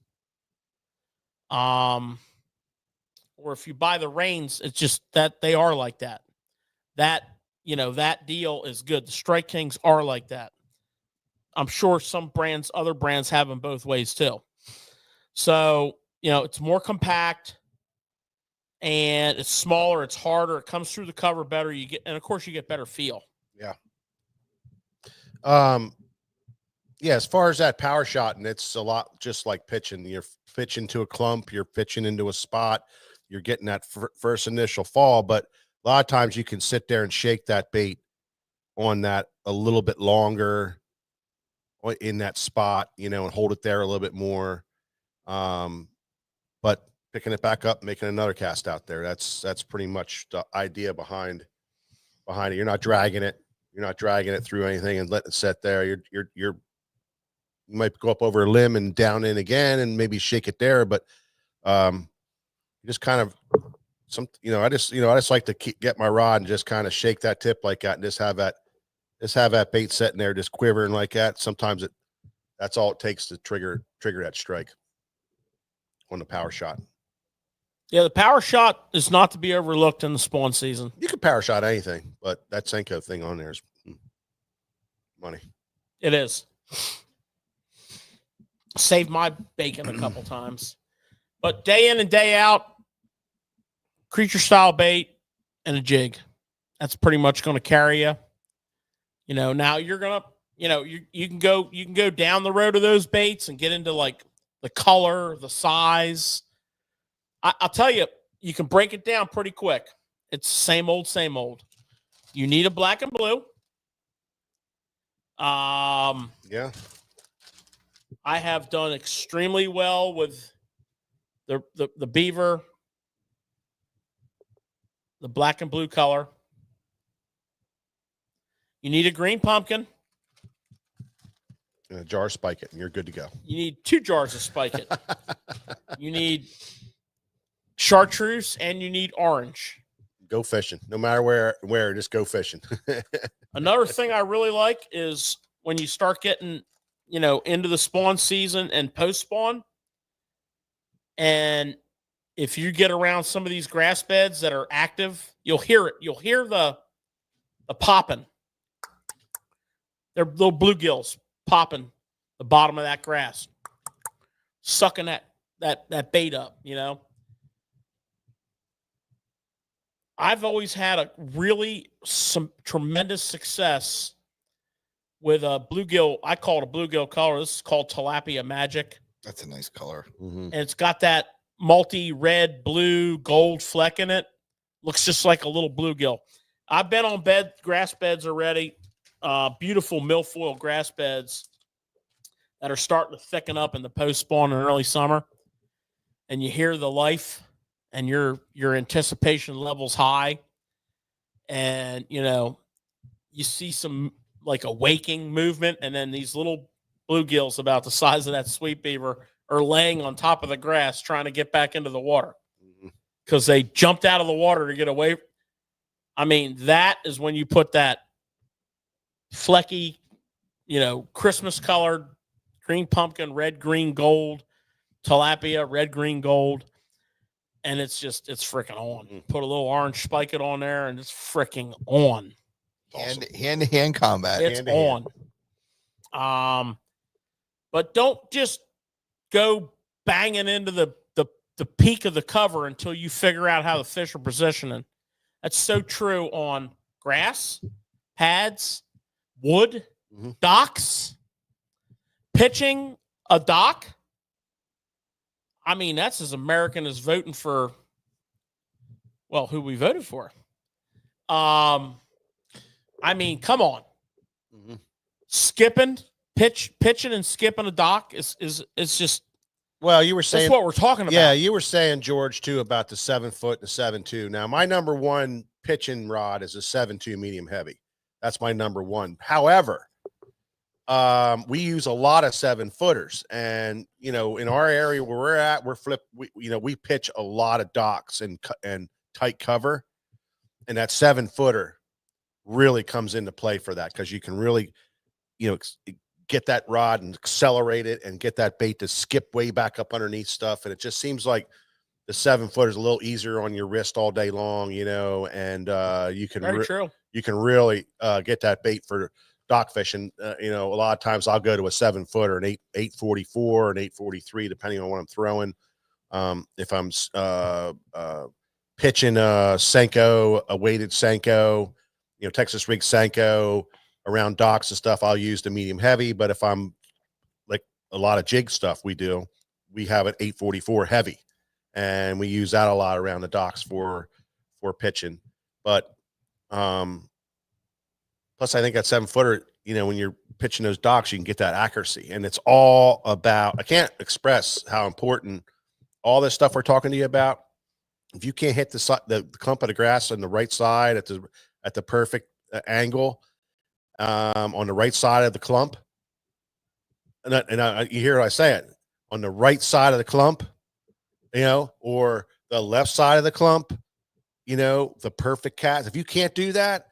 Or if you buy the Reigns, it's just that they are like that. That deal is good. The Strike Kings are like that. I'm sure other brands have them both ways too. So, it's more compact and it's smaller, it's harder, it comes through the cover better. And of course you get better feel. Yeah. Yeah, as far as that power shot, and it's a lot just like pitching. You're pitching to a clump, you're pitching into a spot, you're getting that first initial fall, but a lot of times you can sit there and shake that bait on that a little bit longer in that spot, and hold it there a little bit more. But picking it back up, making another cast out there, that's pretty much the idea behind it. You're not dragging it through anything and letting it sit there. You might go up over a limb and down in again and maybe shake it there, but you just kind of I just like to get my rod and just kind of shake that tip like that and just have that bait sitting there just quivering like that. Sometimes that's all it takes to trigger that strike on the power shot. Yeah, the power shot is not to be overlooked in the spawn season. You can power shot anything, but that Senko thing on there is money. It is. Saved my bacon a couple times. But day in and day out, creature style bait and a jig. That's pretty much going to carry you. Now you're going to, you can go down the road of those baits and get into like the color, the size. I'll tell you, you can break it down pretty quick. It's same old, same old. You need a black and blue. Yeah. I have done extremely well with the beaver, the black and blue color. You need a green pumpkin. In a jar, spike it, and you're good to go. You need 2 jars of spike it. You need chartreuse and you need orange. Go fishing. No matter where, just go fishing. Another thing I really like is when you start getting, into the spawn season and post spawn, and if you get around some of these grass beds that are active, you'll hear it. You'll hear the popping. They're little bluegills popping the bottom of that grass, sucking that bait up, you know. I've always had some tremendous success with a bluegill. I call it a bluegill color. This is called Tilapia Magic. That's a nice color. And it's got that multi-red, blue, gold fleck in it. Looks just like a little bluegill. I've been on grass beds already. Beautiful milfoil grass beds that are starting to thicken up in the post-spawn in early summer. And you hear the life and your anticipation level's high. And, you know, you see some like a waking movement, and then these little bluegills about the size of that sweet beaver are laying on top of the grass trying to get back into the water because they jumped out of the water to get away. I mean, that is when you put that flecky, you know, Christmas colored green pumpkin, red, green, gold, tilapia, red, green, gold. And it's freaking on. Put a little orange spike it on there and it's freaking on. Awesome. Hand-to-hand combat. It's on. But don't just go banging into the peak of the cover until you figure out how the fish are positioning. That's so true on grass, pads, wood, docks, pitching a dock. I mean, that's as American as voting for, well, who we voted for. I mean, come on. Pitching and skipping a dock is just. Well, you were saying that's what we're talking about. Yeah, you were saying, George, too, about the 7 foot and the 7.2. Now, my number one pitching rod is a 7.2 medium heavy. That's my number one. However, we use a lot of 7-footers, and you know, in our area where we're at, we pitch a lot of docks and tight cover, and that 7-footer really comes into play for that because you can really, you know, get that rod and accelerate it and get that bait to skip way back up underneath stuff. And it just seems like the 7-footer is a little easier on your wrist all day long, you know, and you can really get that bait for dock fishing. You know, a lot of times I'll go to a 7-footer, an 844 and 843, depending on what I'm throwing. If I'm pitching a Senko, a weighted Senko, you know, Texas rig Senko around docks and stuff, I'll use the medium heavy. But if I'm like a lot of jig stuff we have an 844 heavy, and we use that a lot around the docks for pitching. But plus I think that 7-footer, you know, when you're pitching those docks, you can get that accuracy, and it's all about, I can't express how important all this stuff we're talking to you about. If you can't hit the clump of the grass on the right side at the perfect angle, on the right side of the clump, and you hear what I say it, on the right side of the clump, you know, or the left side of the clump, you know, the perfect cast. If you can't do that,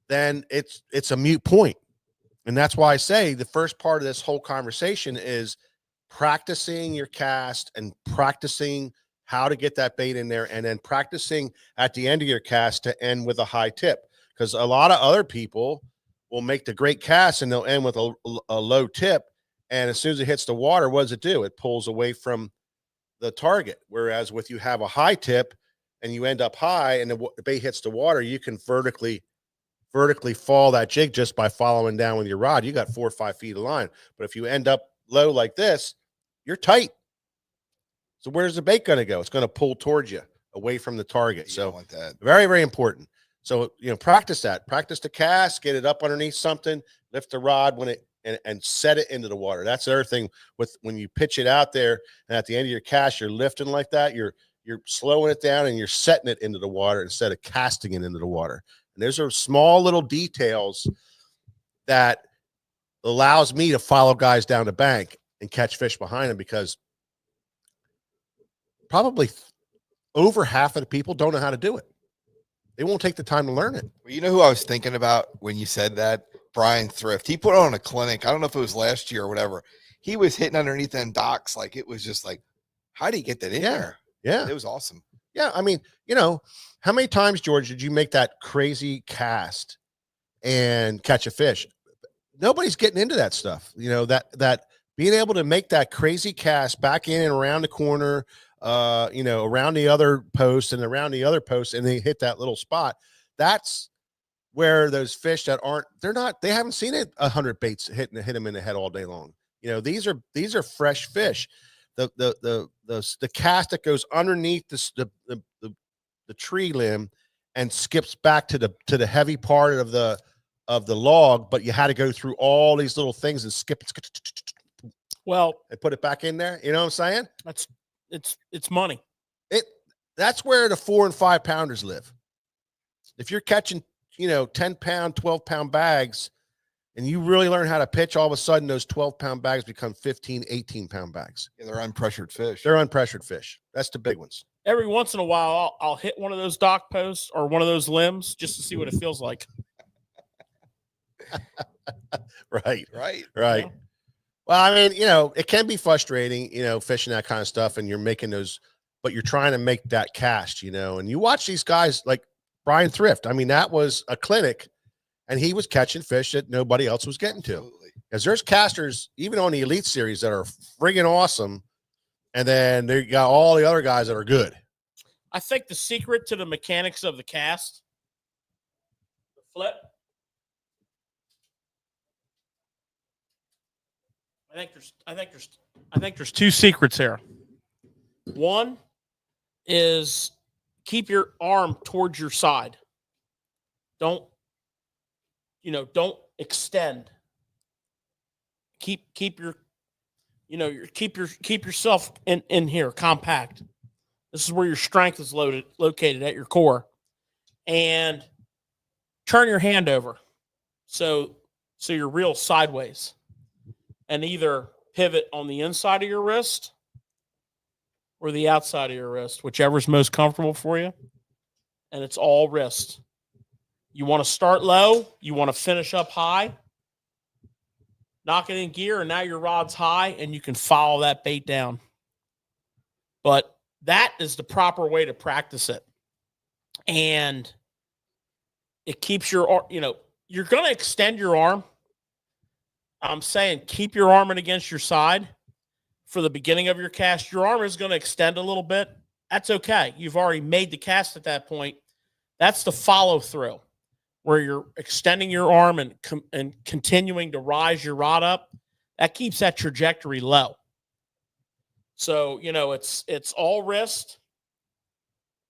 then it's a moot point. And that's why I say the first part of this whole conversation is practicing your cast and practicing how to get that bait in there, and then practicing at the end of your cast to end with a high tip. Because a lot of other people will make the great cast and they'll end with a low tip. And as soon as it hits the water, what does it do? It pulls away from the target. Whereas with you have a high tip and you end up high and the bait hits the water, you can vertically fall that jig just by following down with your rod. You got 4 or 5 feet of line. But if you end up low like this, you're tight. So where's the bait going to go? It's going to pull towards you away from the target. So want that. Very, very important. So, you know, practice that. Practice the cast, get it up underneath something, lift the rod and set it into the water. That's the other thing with when you pitch it out there and at the end of your cast, you're lifting like that. You're slowing it down and you're setting it into the water instead of casting it into the water. And those are small little details that allows me to follow guys down the bank and catch fish behind them, because probably over half of the people don't know how to do it. They won't take the time to learn it. Well, you know who I was thinking about when you said that? Brian Thrift. He put on a clinic. I don't know if it was last year or whatever. He was hitting underneath them docks. Like, it was just like, how do you get that in there? Yeah. It was awesome. Yeah. I mean, how many times, George, did you make that crazy cast and catch a fish? Nobody's getting into that stuff. That being able to make that crazy cast back in and around the corner, around the other post and around the other post, and they hit that little spot. That's where those fish that they haven't seen it 100 baits hit them in the head all day long. These are fresh fish. The cast that goes underneath the tree limb and skips back to the heavy part of the log, but you had to go through all these little things and skip Well, and put it back in there. You know what I'm saying? It's money. That's where the 4 and 5 pounders live. If you're catching 10-pound, 12-pound bags, and you really learn how to pitch, all of a sudden those 12-pound bags become 15, 18-pound bags. Yeah, they're unpressured fish. They're unpressured fish. That's the big ones. Every once in a while, I'll hit one of those dock posts or one of those limbs just to see what it feels like. Right. Yeah. Well, I mean, it can be frustrating, fishing that kind of stuff, and you're making those, but you're trying to make that cast, and you watch these guys like Brian Thrift. I mean, that was a clinic, and he was catching fish that nobody else was getting to. Absolutely. Because there's casters, even on the Elite Series, that are friggin' awesome, and then they got all the other guys that are good. I think the secret to the mechanics of the cast, the flip, I think there's two secrets here. One is keep your arm towards your side. Don't extend. Keep yourself in here compact. This is where your strength is located at your core. And turn your hand over. So you're real sideways. And either pivot on the inside of your wrist or the outside of your wrist, whichever's most comfortable for you. And it's all wrist. You want to start low. You want to finish up high. Knock it in gear, and now your rod's high, and you can follow that bait down. But that is the proper way to practice it. And it keeps your, you're going to extend your arm. I'm saying keep your arm in against your side for the beginning of your cast. Your arm is going to extend a little bit. That's okay. You've already made the cast at that point. That's the follow through where you're extending your arm and continuing to rise your rod up. That keeps that trajectory low. So, it's all wrist,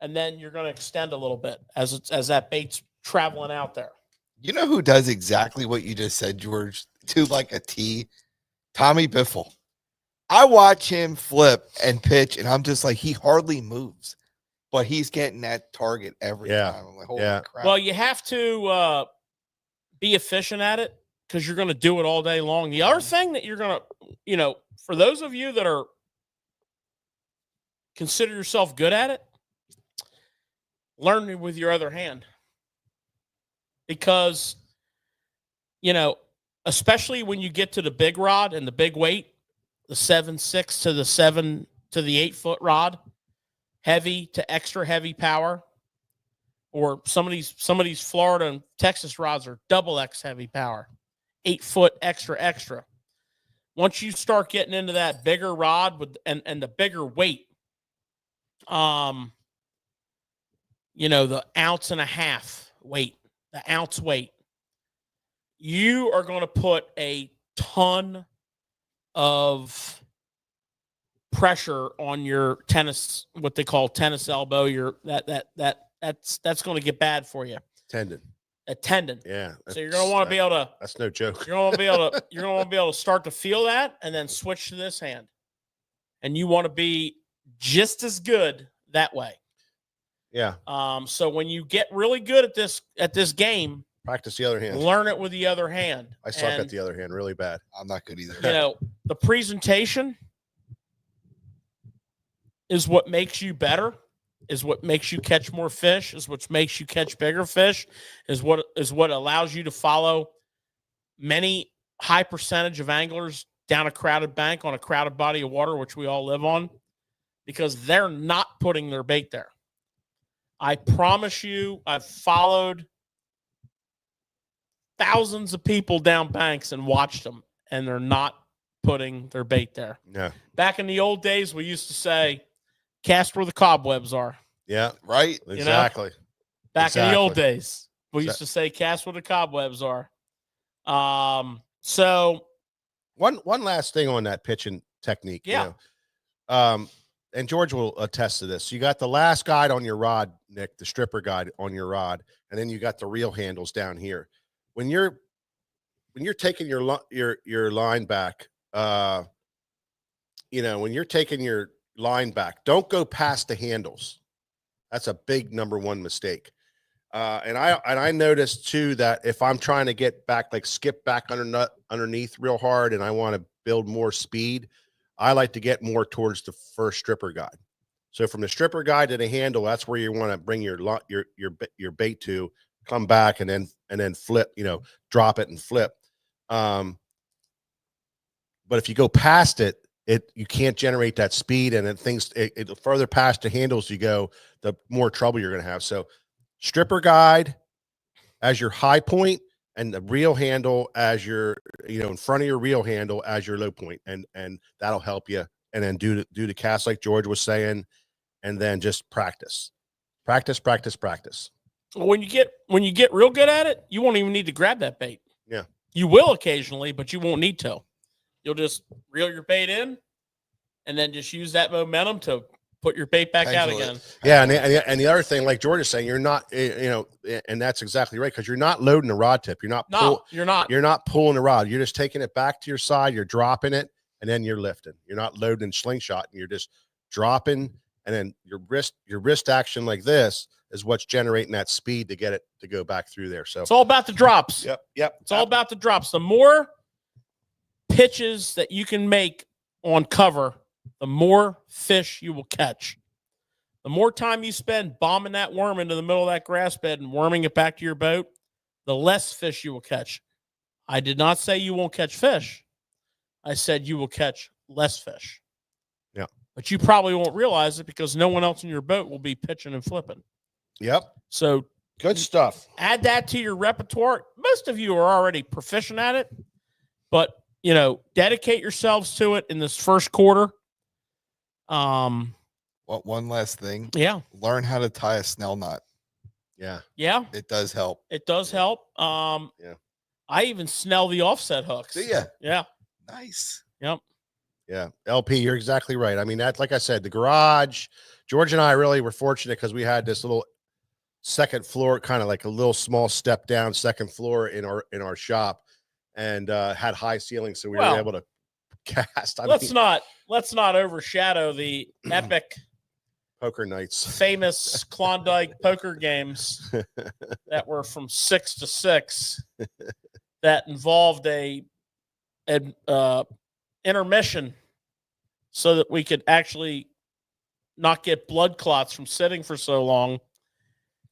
and then you're going to extend a little bit as that bait's traveling out there. You know who does exactly what you just said, George, to like a T? Tommy Biffle. I watch him flip and pitch, and I'm just like, he hardly moves, but he's getting that target every time. I'm like, holy crap. Well, you have to be efficient at it because you're going to do it all day long. The other thing that you're going to, for those of you that are consider yourself good at it, learn it with your other hand. Because, especially when you get to the big rod and the big weight, the 7.6 to the 7 to the 8 foot rod, heavy to extra heavy power, or some of these Florida and Texas rods are double X heavy power, 8 foot extra. Once you start getting into that bigger rod with and the bigger weight, the ounce and a half weight, the ounce weight, you are going to put a ton of pressure on your tennis, what they call tennis elbow. That's going to get bad for you. A tendon. Yeah. So you're going to want to be able to. That's no joke. You're going to be able to start to feel that, and then switch to this hand, and you want to be just as good that way. Yeah. So when you get really good at this game, practice the other hand. Learn it with the other hand. I suck at the other hand really bad. I'm not good either. The presentation is what makes you better, is what makes you catch more fish, is what makes you catch bigger fish, is what allows you to follow many high percentage of anglers down a crowded bank on a crowded body of water, which we all live on. because they're not putting their bait there. I promise you, I've followed thousands of people down banks and watched them, and they're not putting their bait there. Yeah. Back in the old days, we used to say, cast where the cobwebs are. Yeah. Right. Exactly. Back in the old Exactly. days, we used to say, cast where the cobwebs are. So one last thing on that pitching technique. Yeah. And George will attest to this. You got the last guide on your rod, Nick, the stripper guide on your rod, and then you got the reel handles down here. When you're taking your line back, when you're taking your line back, don't go past the handles. That's a big number one mistake. And I noticed too that if I'm trying to get back, like skip back underneath real hard, and I want to build more speed, I like to get more towards the first stripper guide. So from the stripper guide to the handle, that's where you want to bring your bait to, come back and then flip, drop it and flip. But if you go past it, you can't generate that speed, and then the further past the handles you go, the more trouble you're going to have. So stripper guide as your high point, and the reel handle as your, in front of your reel handle as your low point, and that'll help you. And then do the cast like George was saying, and then just practice. when you get real good at it, you won't even need to grab that bait. Yeah. You will occasionally, but you won't need to. You'll just reel your bait in and then just use that momentum to put your bait back out again. Yeah, and the other thing, like George is saying, you're not, and that's exactly right, because you're not loading the rod tip. You're not. You're not. You're not pulling the rod. You're just taking it back to your side. You're dropping it, and then you're lifting. You're not loading slingshot, and you're just dropping, and then your wrist action like this is what's generating that speed to get it to go back through there. So it's all about the drops. Yep. It's all about the drops. The more pitches that you can make on cover, the more fish you will catch. The more time you spend bombing that worm into the middle of that grass bed and worming it back to your boat, the less fish you will catch. I did not say you won't catch fish. I said you will catch less fish. Yeah. But you probably won't realize it because no one else in your boat will be pitching and flipping. Yep. So good stuff. Add that to your repertoire. Most of you are already proficient at it, but dedicate yourselves to it in this first quarter. One last thing. Yeah. Learn how to tie a snell knot. Yeah. Yeah. It does help. It does help. Yeah. I even snell the offset hooks. Do you? Yeah. Nice. Yep. Yeah. LP, you're exactly right. I mean, that's like I said, the garage, George and I really were fortunate because we had this little second floor, kind of like a little small step down second floor in our shop, and had high ceilings, so we were able to cast. Let's not overshadow the epic poker nights, famous Klondike poker games that were from 6 to 6 that involved a intermission so that we could actually not get blood clots from sitting for so long.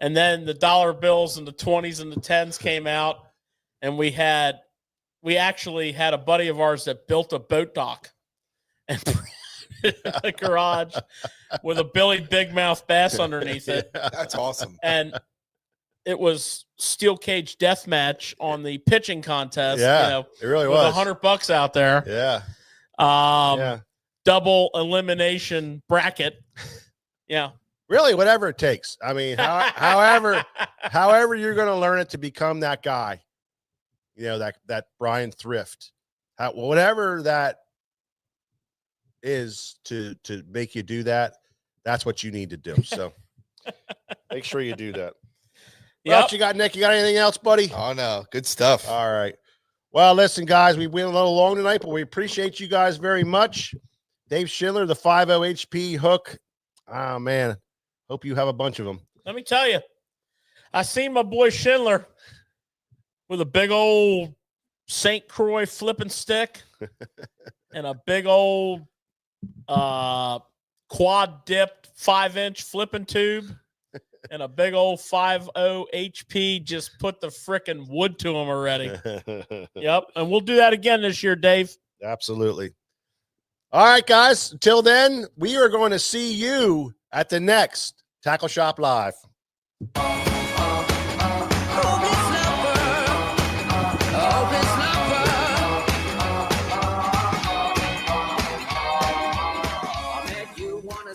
And then the dollar bills and the 20s and the 10s came out, and we actually had a buddy of ours that built a boat dock and a garage with a Billy Big Mouth bass underneath it. That's awesome. And it was steel cage death match on the pitching contest. Yeah, it really was. $100 out there. Yeah. Double elimination bracket. Yeah. Really, whatever it takes. I mean, however you're going to learn it to become that guy, that Brian Thrift, whatever that is to make you do that, that's what you need to do. So make sure you do that. Yeah. What you got, Nick? You got anything else, buddy? Oh, no. Good stuff. All right. Well, listen, guys, we went a little long tonight, but we appreciate you guys very much. Dave Schindler, the 50 HP hook. Oh, man. Hope you have a bunch of them. Let me tell you, I seen my boy Schindler with a big old St. Croix flipping stick and a big old quad dipped 5-inch flipping tube and a big old 50 HP. Just put the frickin' wood to him already. Yep. And we'll do that again this year, Dave. Absolutely. All right, guys. Until then, we are going to see you at the next Tackle Shop Live.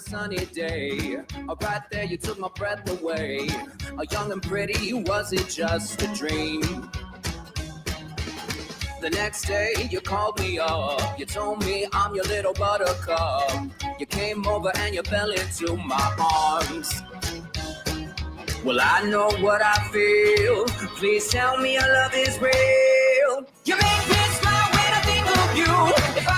Sunny day, right there you took my breath away. Young and pretty, was it just a dream? The next day you called me up, you told me I'm your little buttercup. You came over and you fell into my arms. Well, I know what I feel. Please tell me your love is real. You make me smile when I think of you. If